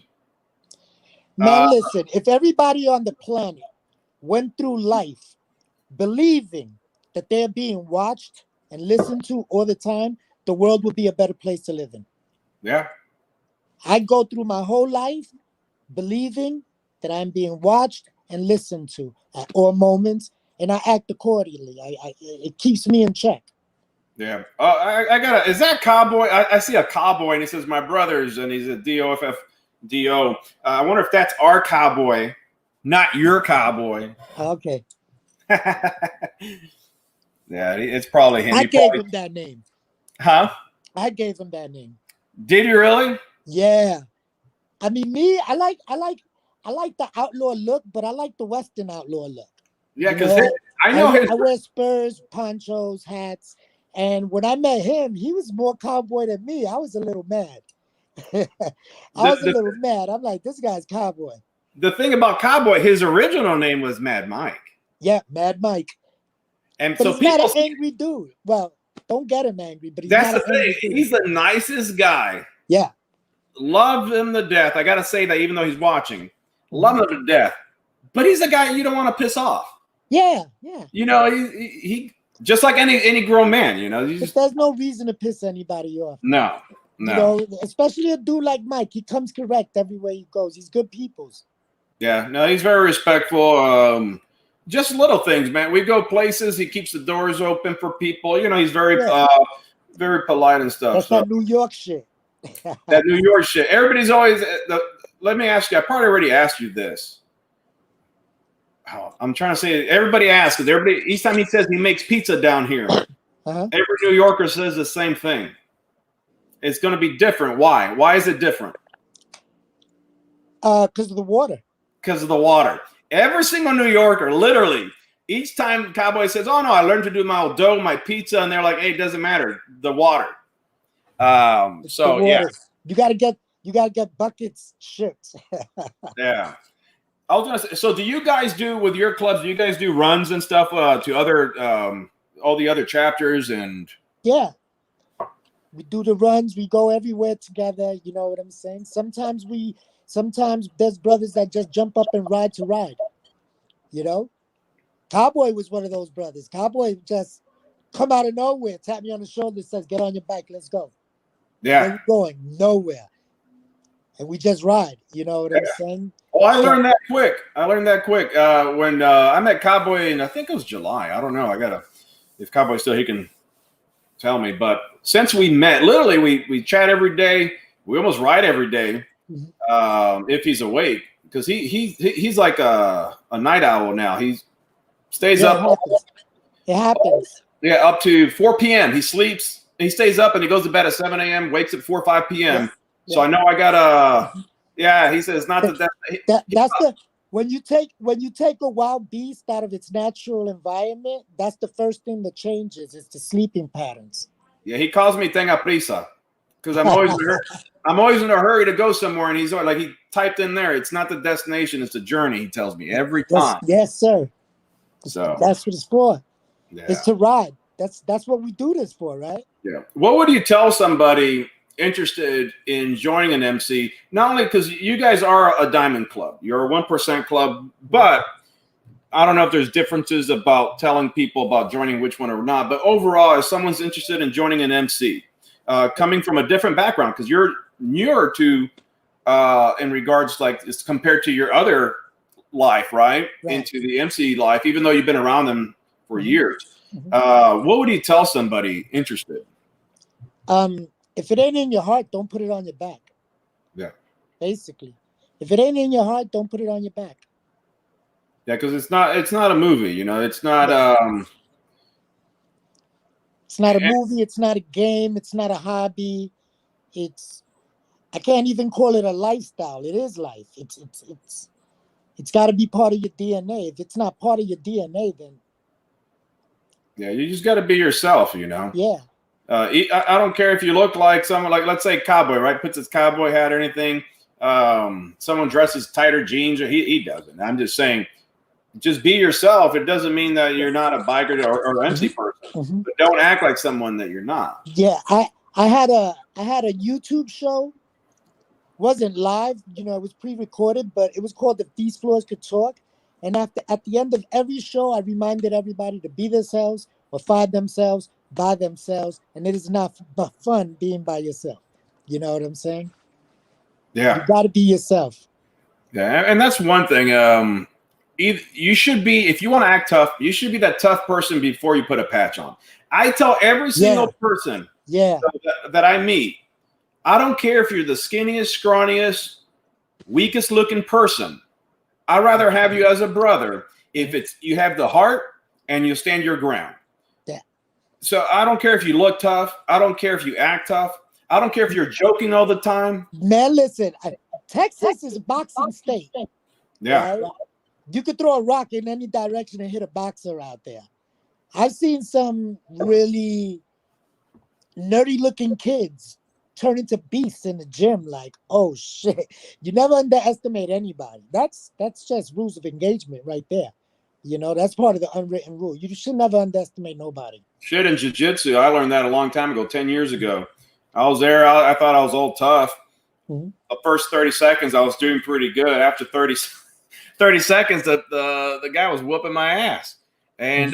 Man, listen, if everybody on the planet went through life believing that they're being watched and listened to all the time, the world would be a better place to live in. Yeah. I go through my whole life believing that I'm being watched and listened to at all moments, and I act accordingly. It keeps me in check. Yeah. I got is that Cowboy? I see a Cowboy, and he says, my brother's, and he's a DOFFDO. I wonder if that's our Cowboy, not your Cowboy. Okay. Yeah, it's probably him. I gave him that name. Huh? I gave him that name. Did you really? Yeah. I mean, me, I like the outlaw look, but I like the Western outlaw look. Yeah, because I know I wear spurs, ponchos, hats, and when I met him, he was more cowboy than me. I was a little mad. I was a little mad. I'm like, this guy's Cowboy. The thing about Cowboy, his original name was Mad Mike. Yeah, Mad Mike. And but so he's not an angry dude. Well, don't get him angry, but he's that's not the thing. He's the nicest guy. Yeah. Love him to death. I got to say that even though he's watching, love him to death. But he's a guy you don't want to piss off. Yeah, yeah. You know, he just like any grown man, you know. There's no reason to piss anybody off. No. You know, especially a dude like Mike. He comes correct everywhere he goes. He's good people's. Yeah, no, he's very respectful. Just little things, man. We go places. He keeps the doors open for people. You know, he's very polite and stuff. That's that New York shit. That New York shit. Everybody's always. Let me ask you. I probably already asked you this. Oh, I'm trying to say. Everybody asks. Because everybody, each time he says he makes pizza down here, every New Yorker says the same thing. It's going to be different. Why? Why is it different? Because of the water. Because of the water. Every single New Yorker, literally, each time Cowboy says, "Oh no, I learned to do my dough, my pizza," and they're like, "Hey, it doesn't matter. The water." So yeah, you gotta get buckets shipped. Yeah. I was gonna say. So, do you guys do with your clubs? Do you guys do runs and stuff to other all the other chapters and? Yeah. We do the runs. We go everywhere together. You know what I'm saying? Sometimes there's brothers that just jump up and ride to ride. You know? Cowboy was one of those brothers. Cowboy just come out of nowhere, tap me on the shoulder, says, "Get on your bike, let's go." Yeah. Where we going? Nowhere. And we just ride. You know what I'm saying? Oh, I learned that quick. When I met Cowboy in, I think it was July. I don't know. If Cowboy's still, he can tell me. But since we met, literally, we chat every day. We almost ride every day if he's awake, because he's like a night owl now. He stays up. It happens. Yeah, up to 4 p.m. He sleeps. He stays up and he goes to bed at 7 a.m. Wakes at 4 or 5 p.m. Yeah. So I know I gotta. Yeah, he says not that. When you take a wild beast out of its natural environment, that's the first thing that changes. It's the sleeping patterns. Yeah, he calls me tenga prisa. because I'm always in a hurry to go somewhere, and he's like he typed in there. It's not the destination; it's the journey. He tells me every time. Yes, sir. So that's what it's for. yeah, It's to ride. That's what we do this for, right? yeah. What would you tell somebody interested in joining an MC? Not only because you guys are a diamond club, you're a 1% club, but I don't know if there's differences about telling people about joining which one or not. But overall, if someone's interested in joining an MC, coming from a different background, because you're newer to in regards like it's compared to your other life, right? Into the MC life, even though you've been around them for years. What would you tell somebody interested? If it ain't in your heart, don't put it on your back. Yeah. Basically, if it ain't in your heart, don't put it on your back. Yeah, because it's not a movie, you know. It's not It's not a movie. It's not a game. It's not a hobby. I can't even call it a lifestyle. It is life. It's got to be part of your DNA. If it's not part of your DNA, then yeah, you just got to be yourself, you know. Yeah. I don't care if you look like someone like, let's say, Cowboy, right? Puts his cowboy hat or anything. Someone dresses tighter jeans, or he doesn't. I'm just saying, just be yourself. It doesn't mean that you're not a biker or MC person, but don't act like someone that you're not. Yeah, I had a YouTube show. Wasn't live, you know, it was pre-recorded, but it was called If These Floors Could Talk. And at the end of every show, I reminded everybody to be themselves or find themselves by themselves. And it is not fun being by yourself. You know what I'm saying? Yeah. You got to be yourself. Yeah, and that's one thing. You should be, if you want to act tough, you should be that tough person before you put a patch on. I tell every single person that I meet, I don't care if you're the skinniest, scrawniest, weakest looking person. I'd rather have you as a brother if you have the heart and you stand your ground. Yeah. So I don't care if you look tough. I don't care if you act tough. I don't care if you're joking all the time. Man, listen, Texas is a boxing state. Yeah. Right? You could throw a rock in any direction and hit a boxer out there. I've seen some really nerdy looking kids turn into beasts in the gym. Like, oh shit. You never underestimate anybody. That's just rules of engagement right there. You know, that's part of the unwritten rule. You should never underestimate nobody. Shit, in jiu-jitsu, I learned that a long time ago, 10 years ago. I was there. I thought I was all tough. The first 30 seconds, I was doing pretty good. After 30 seconds, the guy was whooping my ass. And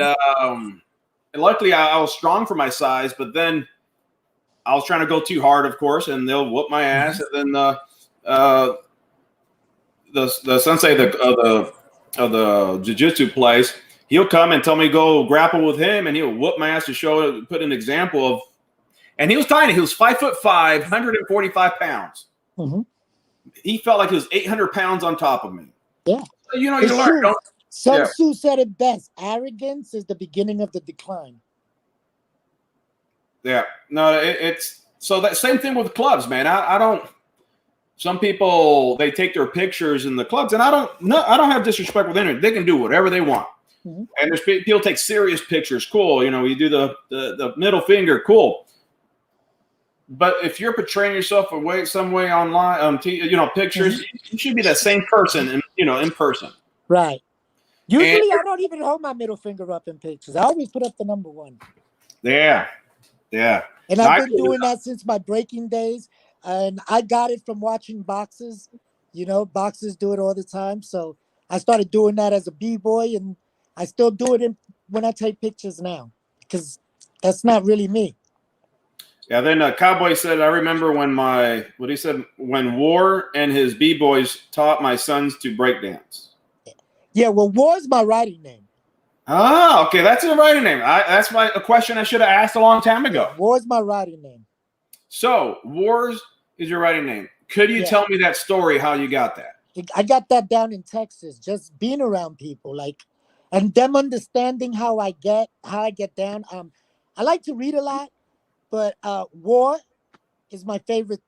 luckily, I was strong for my size, but then I was trying to go too hard, of course, and they'll whoop my ass. And then the sensei of the jiu-jitsu place, he'll come and tell me to go grapple with him, and he'll whoop my ass to put an example of. And he was tiny. He was 5'5", 145 pounds. He felt like he was 800 pounds on top of me. Yeah. So, you know, you learn. Sun Tzu said it best. Arrogance is the beginning of the decline. Yeah. No, it's so that same thing with clubs, man. I don't. Some people, they take their pictures in the clubs, and I don't have disrespect with anyone. They can do whatever they want. And there's people take serious pictures. Cool. You know, you do the middle finger. Cool. But if you're portraying yourself some way online, pictures, you should be that same person, in person. Right. Usually, I don't even hold my middle finger up in pictures. I always put up the number one. Yeah. Yeah. And I've been doing that since my breaking days. And I got it from watching boxers. You know, boxers do it all the time. So I started doing that as a B-boy, and I still do it when I take pictures now, because that's not really me. Yeah, then Cowboy said, I remember when War and his B-boys taught my sons to breakdance. Yeah, well, War's my writing name. Ah, okay, that's your writing name. That's a question I should have asked a long time ago. War's my writing name. So, Wars is your writing name. Could you tell me that story, how you got that? I got that down in Texas, just being around people, and them understanding how I get down. I like to read a lot, but war is my favorite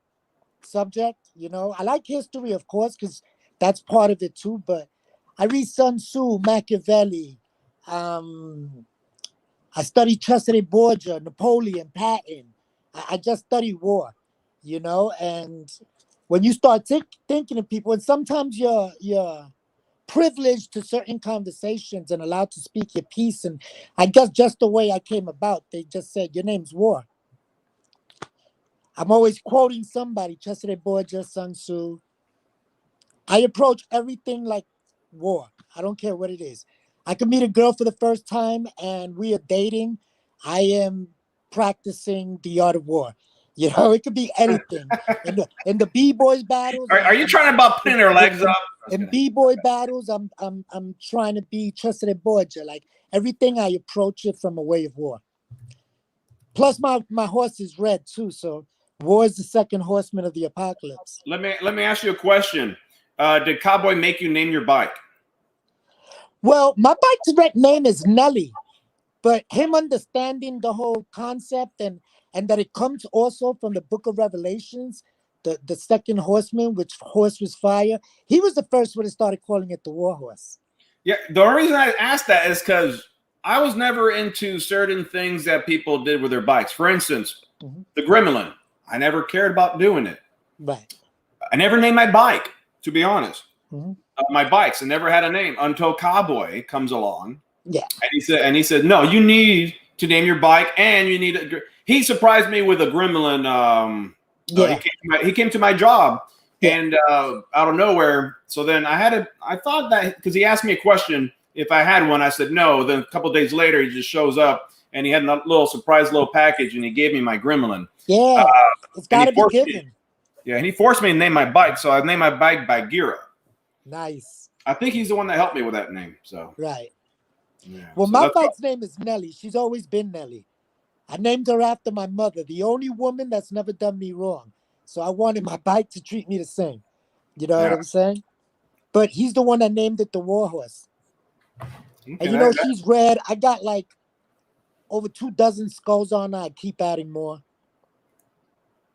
subject. You know, I like history, of course, because that's part of it too. But I read Sun Tzu, Machiavelli. I study Cesare Borgia, Napoleon, Patton. I just study war. you know. And when you start thinking of people, and sometimes you're privileged to certain conversations and allowed to speak your piece. And I guess just the way I came about, they just said, your name's War. I'm always quoting somebody, Chesere Borgia, Sun Tzu. I approach everything like war. I don't care what it is. I could meet a girl for the first time and we are dating. I am practicing the art of war. You know, it could be anything. In the b-boys battles, Are you trying about putting their legs up? in b-boy battles, I'm trying to be Chesere Borgia. Like everything, I approach it from a way of war. Plus, my horse is red too, so war is the second horseman of the apocalypse. Let me ask you a question. Did Cowboy make you name your bike? Well, my bike's name is Nelly, but him understanding the whole concept and that it comes also from the Book of Revelations, the second horseman, which horse was fire. He was the first one that started calling it the war horse. Yeah, the only reason I asked that is because I was never into certain things that people did with their bikes. For instance, the Gremlin. I never cared about doing it. Right. I never named my bike, to be honest. My bikes, I never had a name until Cowboy comes along. Yeah. And he said, no, you need to name your bike, and you need a. He surprised me with a Gremlin. He came to my job, and out of nowhere. So then I thought that because he asked me a question if I had one, I said no. Then a couple of days later, he just shows up, and he had a little surprise little package, and he gave me my Gremlin. Yeah, it's got to be given. Yeah, and he forced me to name my bike, so I named my bike Bagheera. Nice. I think he's the one that helped me with that name. So right. Yeah. Well, my bike's name is Nelly. She's always been Nelly. I named her after my mother, the only woman that's never done me wrong. So I wanted my bike to treat me the same. You know what I'm saying? But he's the one that named it the War Horse. Okay, and you know, she's red. I got like over 24 skulls on her. I keep adding more.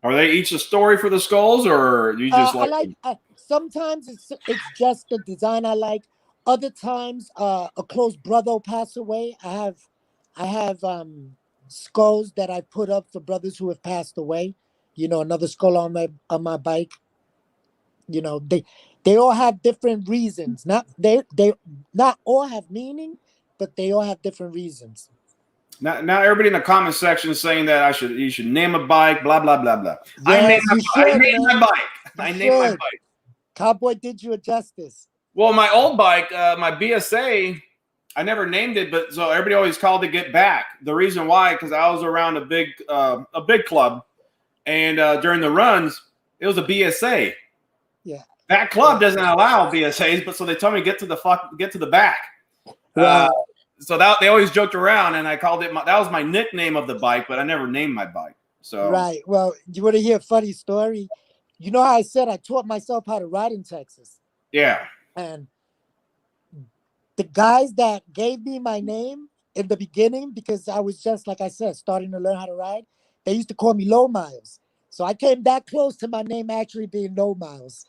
Are they each a story for the skulls, or you just like? Sometimes it's just the design I like. Other times, a close brother will pass away. I have skulls that I put up for brothers who have passed away. You know, another skull on my bike. You know, they all have different reasons. They not all have meaning, but they all have different reasons. Now everybody in the comment section is saying that you should name a bike, blah blah blah blah. Yes, I named my bike. Cowboy did you a justice. Well, my old bike, my BSA, I never named it, but so everybody always called it Get Back. The reason why, because I was around a big club, and during the runs, it was a BSA. Yeah. That club doesn't allow BSAs, but so they told me get to the back. Wow. So that they always joked around, and I called it. That was my nickname of the bike, but I never named my bike. So right. Well, you want to hear a funny story? You know how I said I taught myself how to ride in Texas. Yeah. And the guys that gave me my name in the beginning, because I was just like I said, starting to learn how to ride, they used to call me Low Miles. So I came that close to my name actually being No Miles.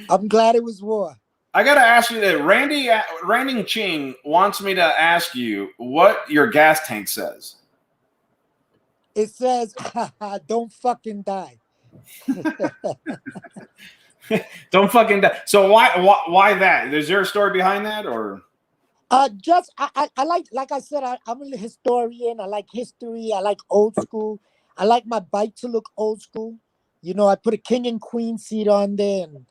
I'm glad it was War. I got to ask you that Randy Ching wants me to ask you what your gas tank says. It says, don't fucking die. Don't fucking die. So why that? Is there a story behind that, or? Just I like I said, I'm a historian. I like history. I like old school. I like my bike to look old school. You know, I put a king and queen seat on there and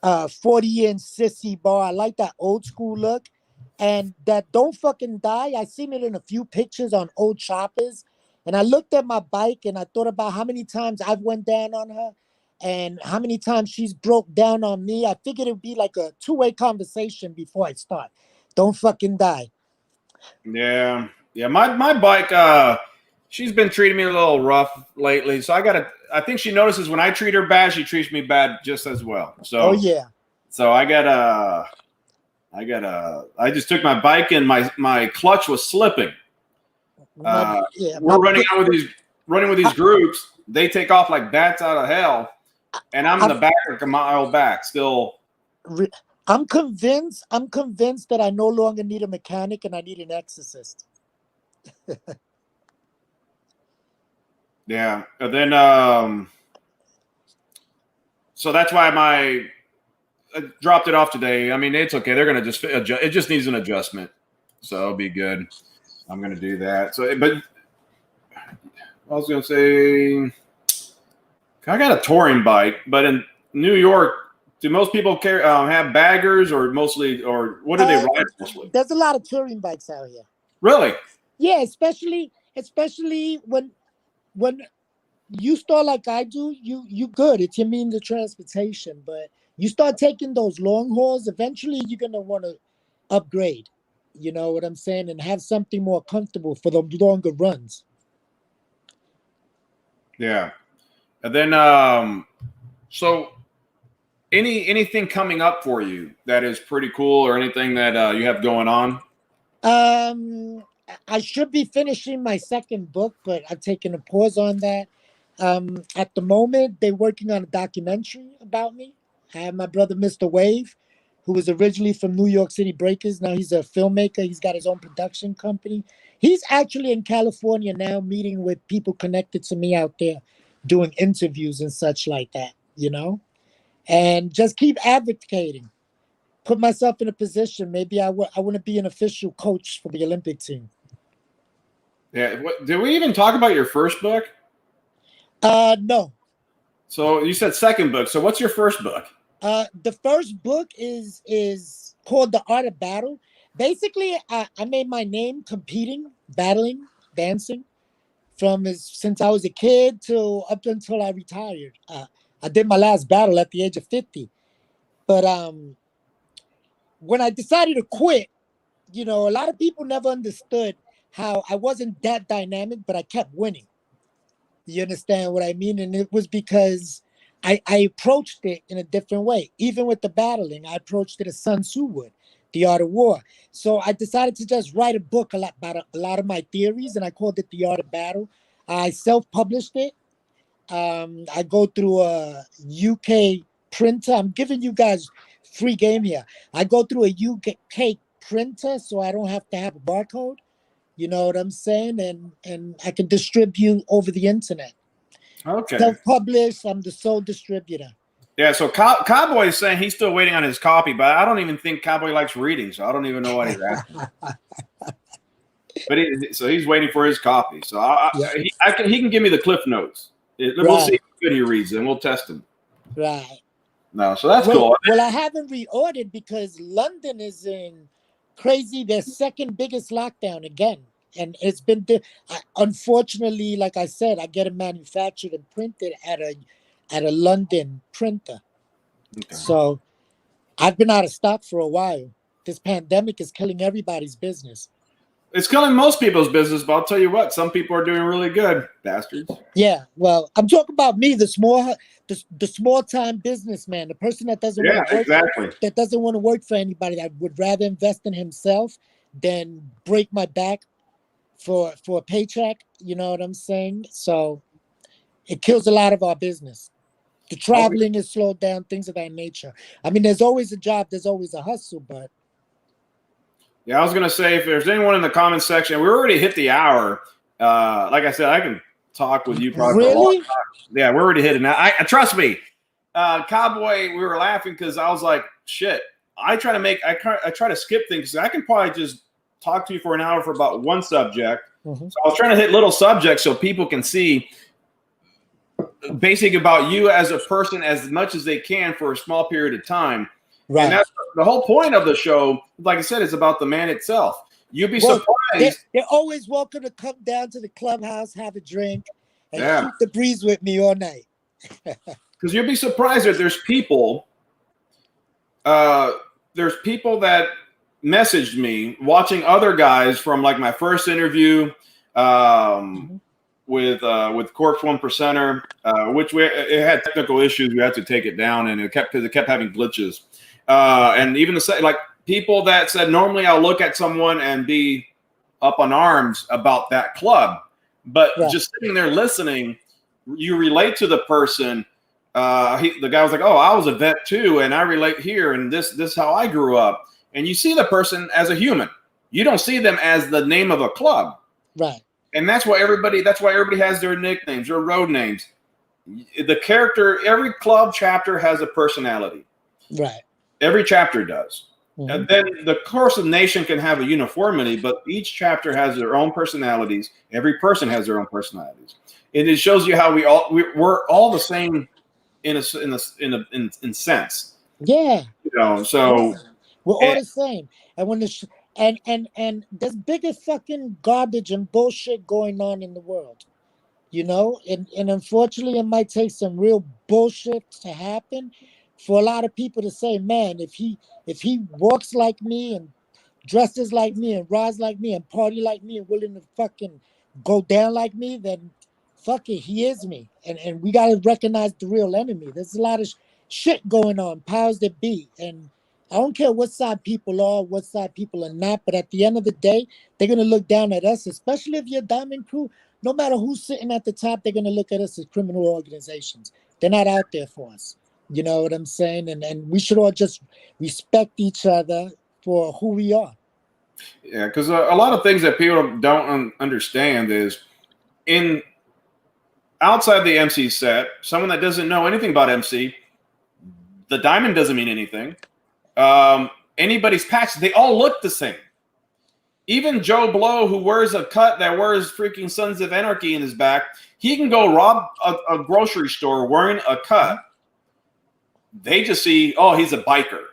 40-inch sissy bar. I like that old school look. And that don't fucking die. I seen it in a few pictures on old choppers. And I looked at my bike and I thought about how many times I've went down on her and how many times she's broke down on me. I figured it would be like a two-way conversation before I start. Don't fucking die. Yeah. My bike, she's been treating me a little rough lately. So I think she notices when I treat her bad, she treats me bad just as well. So oh yeah. So I just took my bike and my clutch was slipping. We're running with these groups. They take off like bats out of hell, and I'm in the back like a mile back still. I'm convinced that I no longer need a mechanic and I need an exorcist. Yeah. And then so that's why I dropped it off today. I mean, it's okay. They're gonna just adjust. It just needs an adjustment, so it'll be good. I'm gonna do that. So, but I was gonna say I got a touring bike, but in New York, do most people have baggers or mostly, or what do they ride mostly? There's a lot of touring bikes out here. Really? Yeah, especially when you start like I do, you good. It's your means of transportation, but you start taking those long hauls, eventually you're gonna want to upgrade. You know what I'm saying, and have something more comfortable for the longer runs. Yeah. And then so anything coming up for you that is pretty cool, or anything that you have going on? I should be finishing my second book, but I've taken a pause on that. At the moment, they're working on a documentary about me. I have my brother, Mr. Wave, who was originally from New York City Breakers. Now he's a filmmaker. He's got his own production company. He's actually in California now, meeting with people connected to me out there, doing interviews and such like that, you know? And just keep advocating. Put myself in a position. Maybe I want to be an official coach for the Olympic team. Yeah. Did we even talk about your first book? No. So you said second book. So what's your first book? The first book is called The Art of Battle. Basically, I made my name competing, battling, dancing since I was a kid till up until I retired. I did my last battle at the age of 50. But when I decided to quit, you know, a lot of people never understood how I wasn't that dynamic, but I kept winning. You understand what I mean? And it was because I approached it in a different way. Even with the battling, I approached it as Sun Tzu would, The Art of War. So I decided to just write a book about a lot of my theories, and I called it The Art of Battle. I self-published it. I go through a UK printer. I'm giving you guys free game here. I go through a UK printer, so I don't have to have a barcode. You know what I'm saying? And I can distribute over the internet. Okay. Self-published. I'm the sole distributor. Yeah. So Cowboy is saying he's still waiting on his copy, but I don't even think Cowboy likes reading, so I don't even know what he's asking. But so he's waiting for his copy. So he can give me the cliff notes. We'll see how good he reads, and we'll test him. Right. No, so that's cool. Well, I haven't reordered because London is in their second biggest lockdown again. And it's been, unfortunately, like I said, I get it manufactured and printed at a London printer. Okay. So I've been out of stock for a while. This pandemic is killing everybody's business. It's killing most people's business, but I'll tell you what, some people are doing really good, bastards. Yeah, well, I'm talking about me, the small time businessman, the person that doesn't want to work, that doesn't want to work for anybody, that would rather invest in himself than break my back for a paycheck. You know what I'm saying? So it kills a lot of our business. The traveling is slowed down, things of that nature. I mean, there's always a job, there's always a hustle, but. Yeah, I was going to say, if there's anyone in the comments section, we already hit the hour. Like I said, I can talk with you probably for a long time. Yeah, we're already hitting that. Trust me, Cowboy, we were laughing because I was like, shit, I try to skip things. I can probably just talk to you for an hour for about one subject. Mm-hmm. So I was trying to hit little subjects so people can see basic about you as a person as much as they can for a small period of time. Right. And that's the whole point of the show. Like I said, it's about the man itself. You'd be surprised. They're always welcome to come down to the clubhouse, have a drink, and shoot the breeze with me all night. Because you'll be surprised that there's people that messaged me watching other guys from like my first interview with Corpse 1%er, which it had technical issues. We had to take it down, and it kept having glitches. And even like people that said, normally I'll look at someone and be up on arms about that club, but just sitting there listening, you relate to the person. The guy was like, "Oh, I was a vet too, and I relate here, and this is how I grew up." And you see the person as a human. You don't see them as the name of a club. Right. And that's why everybody has their nicknames, their road names. The character, every club chapter has a personality. Right. Every chapter does. Mm-hmm. And then the course of nation can have a uniformity, but each chapter has their own personalities. Every person has their own personalities. And it shows you how we're all the same in sense. Yeah. You know, so we're all the same. And when and there's bigger fucking garbage and bullshit going on in the world. You know, and unfortunately it might take some real bullshit to happen for a lot of people to say, man, if he walks like me and dresses like me and rides like me and party like me and willing to fucking go down like me, then fuck it, he is me. And we gotta recognize the real enemy. There's a lot of shit going on, powers that be. And I don't care what side people are, what side people are not, but at the end of the day, they're gonna look down at us, especially if you're Diamond Crew. No matter who's sitting at the top, they're gonna look at us as criminal organizations. They're not out there for us. You know what I'm saying? And we should all just respect each other for who we are. Yeah, because a lot of things that people don't understand is in outside the MC set, someone that doesn't know anything about MC, the diamond doesn't mean anything. Anybody's patch, they all look the same. Even Joe Blow, who wears a cut that wears freaking Sons of Anarchy in his back, he can go rob a grocery store wearing a cut. They just see, oh, he's a biker.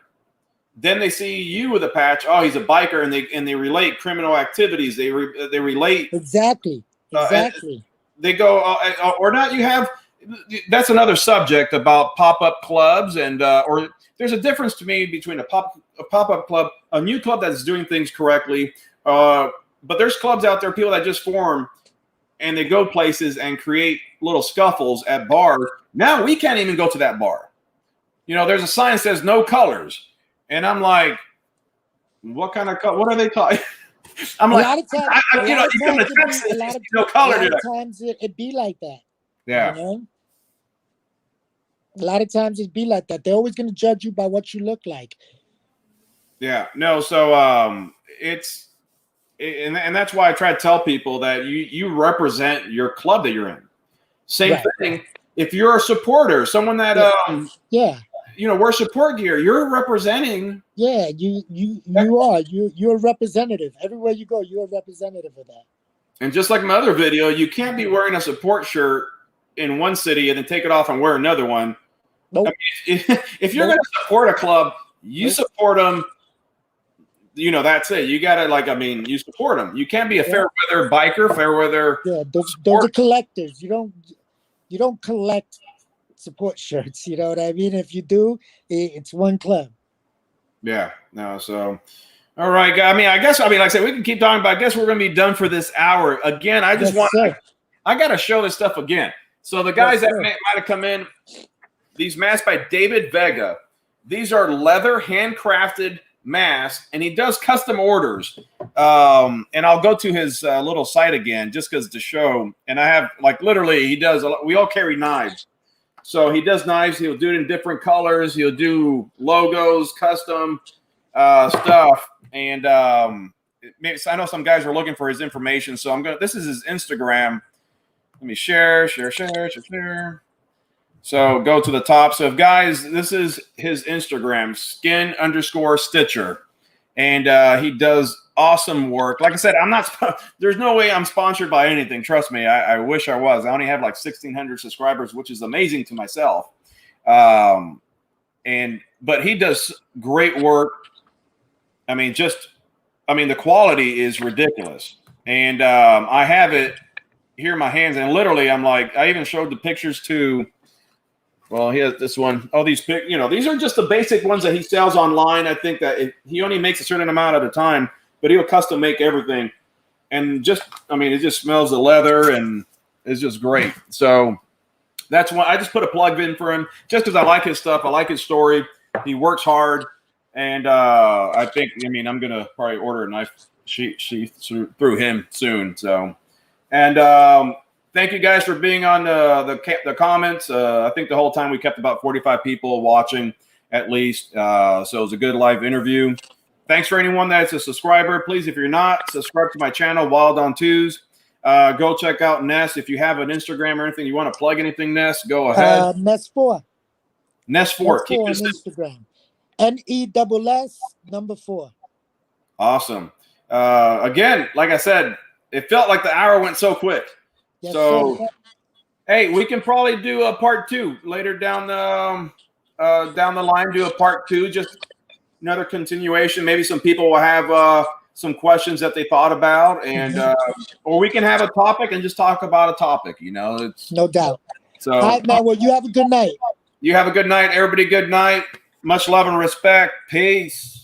Then they see you with a patch, oh, he's a biker, and they relate criminal activities. They relate exactly. They go or not. You have that's another subject about pop-up clubs or there's a difference to me between a pop-up club, a new club that's doing things correctly. But there's clubs out there, people that just form and they go places and create little scuffles at bars. Now we can't even go to that bar. You know, there's a sign that says no colors. And I'm like, what kind of color? What are they talking? I'm like, you come to Texas, no color to that. A lot of times it be like that. Yeah. You know? A lot of times it be like that. They're always going to judge you by what you look like. Yeah. No, so and that's why I try to tell people that you represent your club that you're in. Same thing. If you're a supporter, someone that wear support gear, you're representing. Yeah, you are. You're a representative. Everywhere you go, you're a representative of that. And just like my other video, you can't be wearing a support shirt in one city and then take it off and wear another one. Nope. I mean, if you're going to support a club, you support them. You know, that's it. You got to you support them. You can't be a fair weather biker, fair weather. Yeah, those are collectors. You don't collect support shirts. You know what I mean? If you do, it's one club. Yeah. No. So, all right, guys. I guess like I said, we can keep talking, but I guess we're going to be done for this hour. Again, I just I got to show this stuff again. So the guys that might have come in, these masks by David Vega. These are leather handcrafted masks, and he does custom orders. And I'll go to his little site again just because to show. And I have literally he does. We all carry knives. So he does knives. He'll do it in different colors. He'll do logos, custom stuff. And I know some guys are looking for his information. So this is his Instagram. Let me share. So go to the top. So guys, this is his Instagram, skin_stitcher. And he does awesome work. Like I said, there's no way I'm sponsored by anything. Trust me. I wish I was. I only have 1,600 subscribers, which is amazing to myself. But he does great work. The quality is ridiculous. And I have it here in my hands. And literally, I even showed the pictures to, well, he has this one. Oh, these these are just the basic ones that he sells online. I think that he only makes a certain amount at a time, but he'll custom make everything. And it just smells the leather and it's just great. So that's why I just put a plug in for him just because I like his stuff. I like his story. He works hard. And I think, I'm going to probably order a knife sheath through him soon. So, and thank you guys for being on the comments. I think the whole time we kept about 45 people watching at least. So it was a good live interview. Thanks for anyone that's a subscriber. Please, if you're not, subscribe to my channel, Wild on Twos. Go check out Ness. If you have an Instagram or anything, you want to plug anything, Ness, go ahead. Ness4. Ness4. Keep Ness4 on it simple. Instagram. NESS4. Awesome. Again, like I said, it felt like the hour went so quick. Yes, So, sir. hey, we can probably do a part 2 later down the line. Do a part 2, just another continuation. Maybe some people will have some questions that they thought about, and or we can have a topic and just talk about a topic. You know, it's No doubt. so. All right, man. Well, you have a good night. You have a good night, everybody. Good night. Much love and respect. Peace.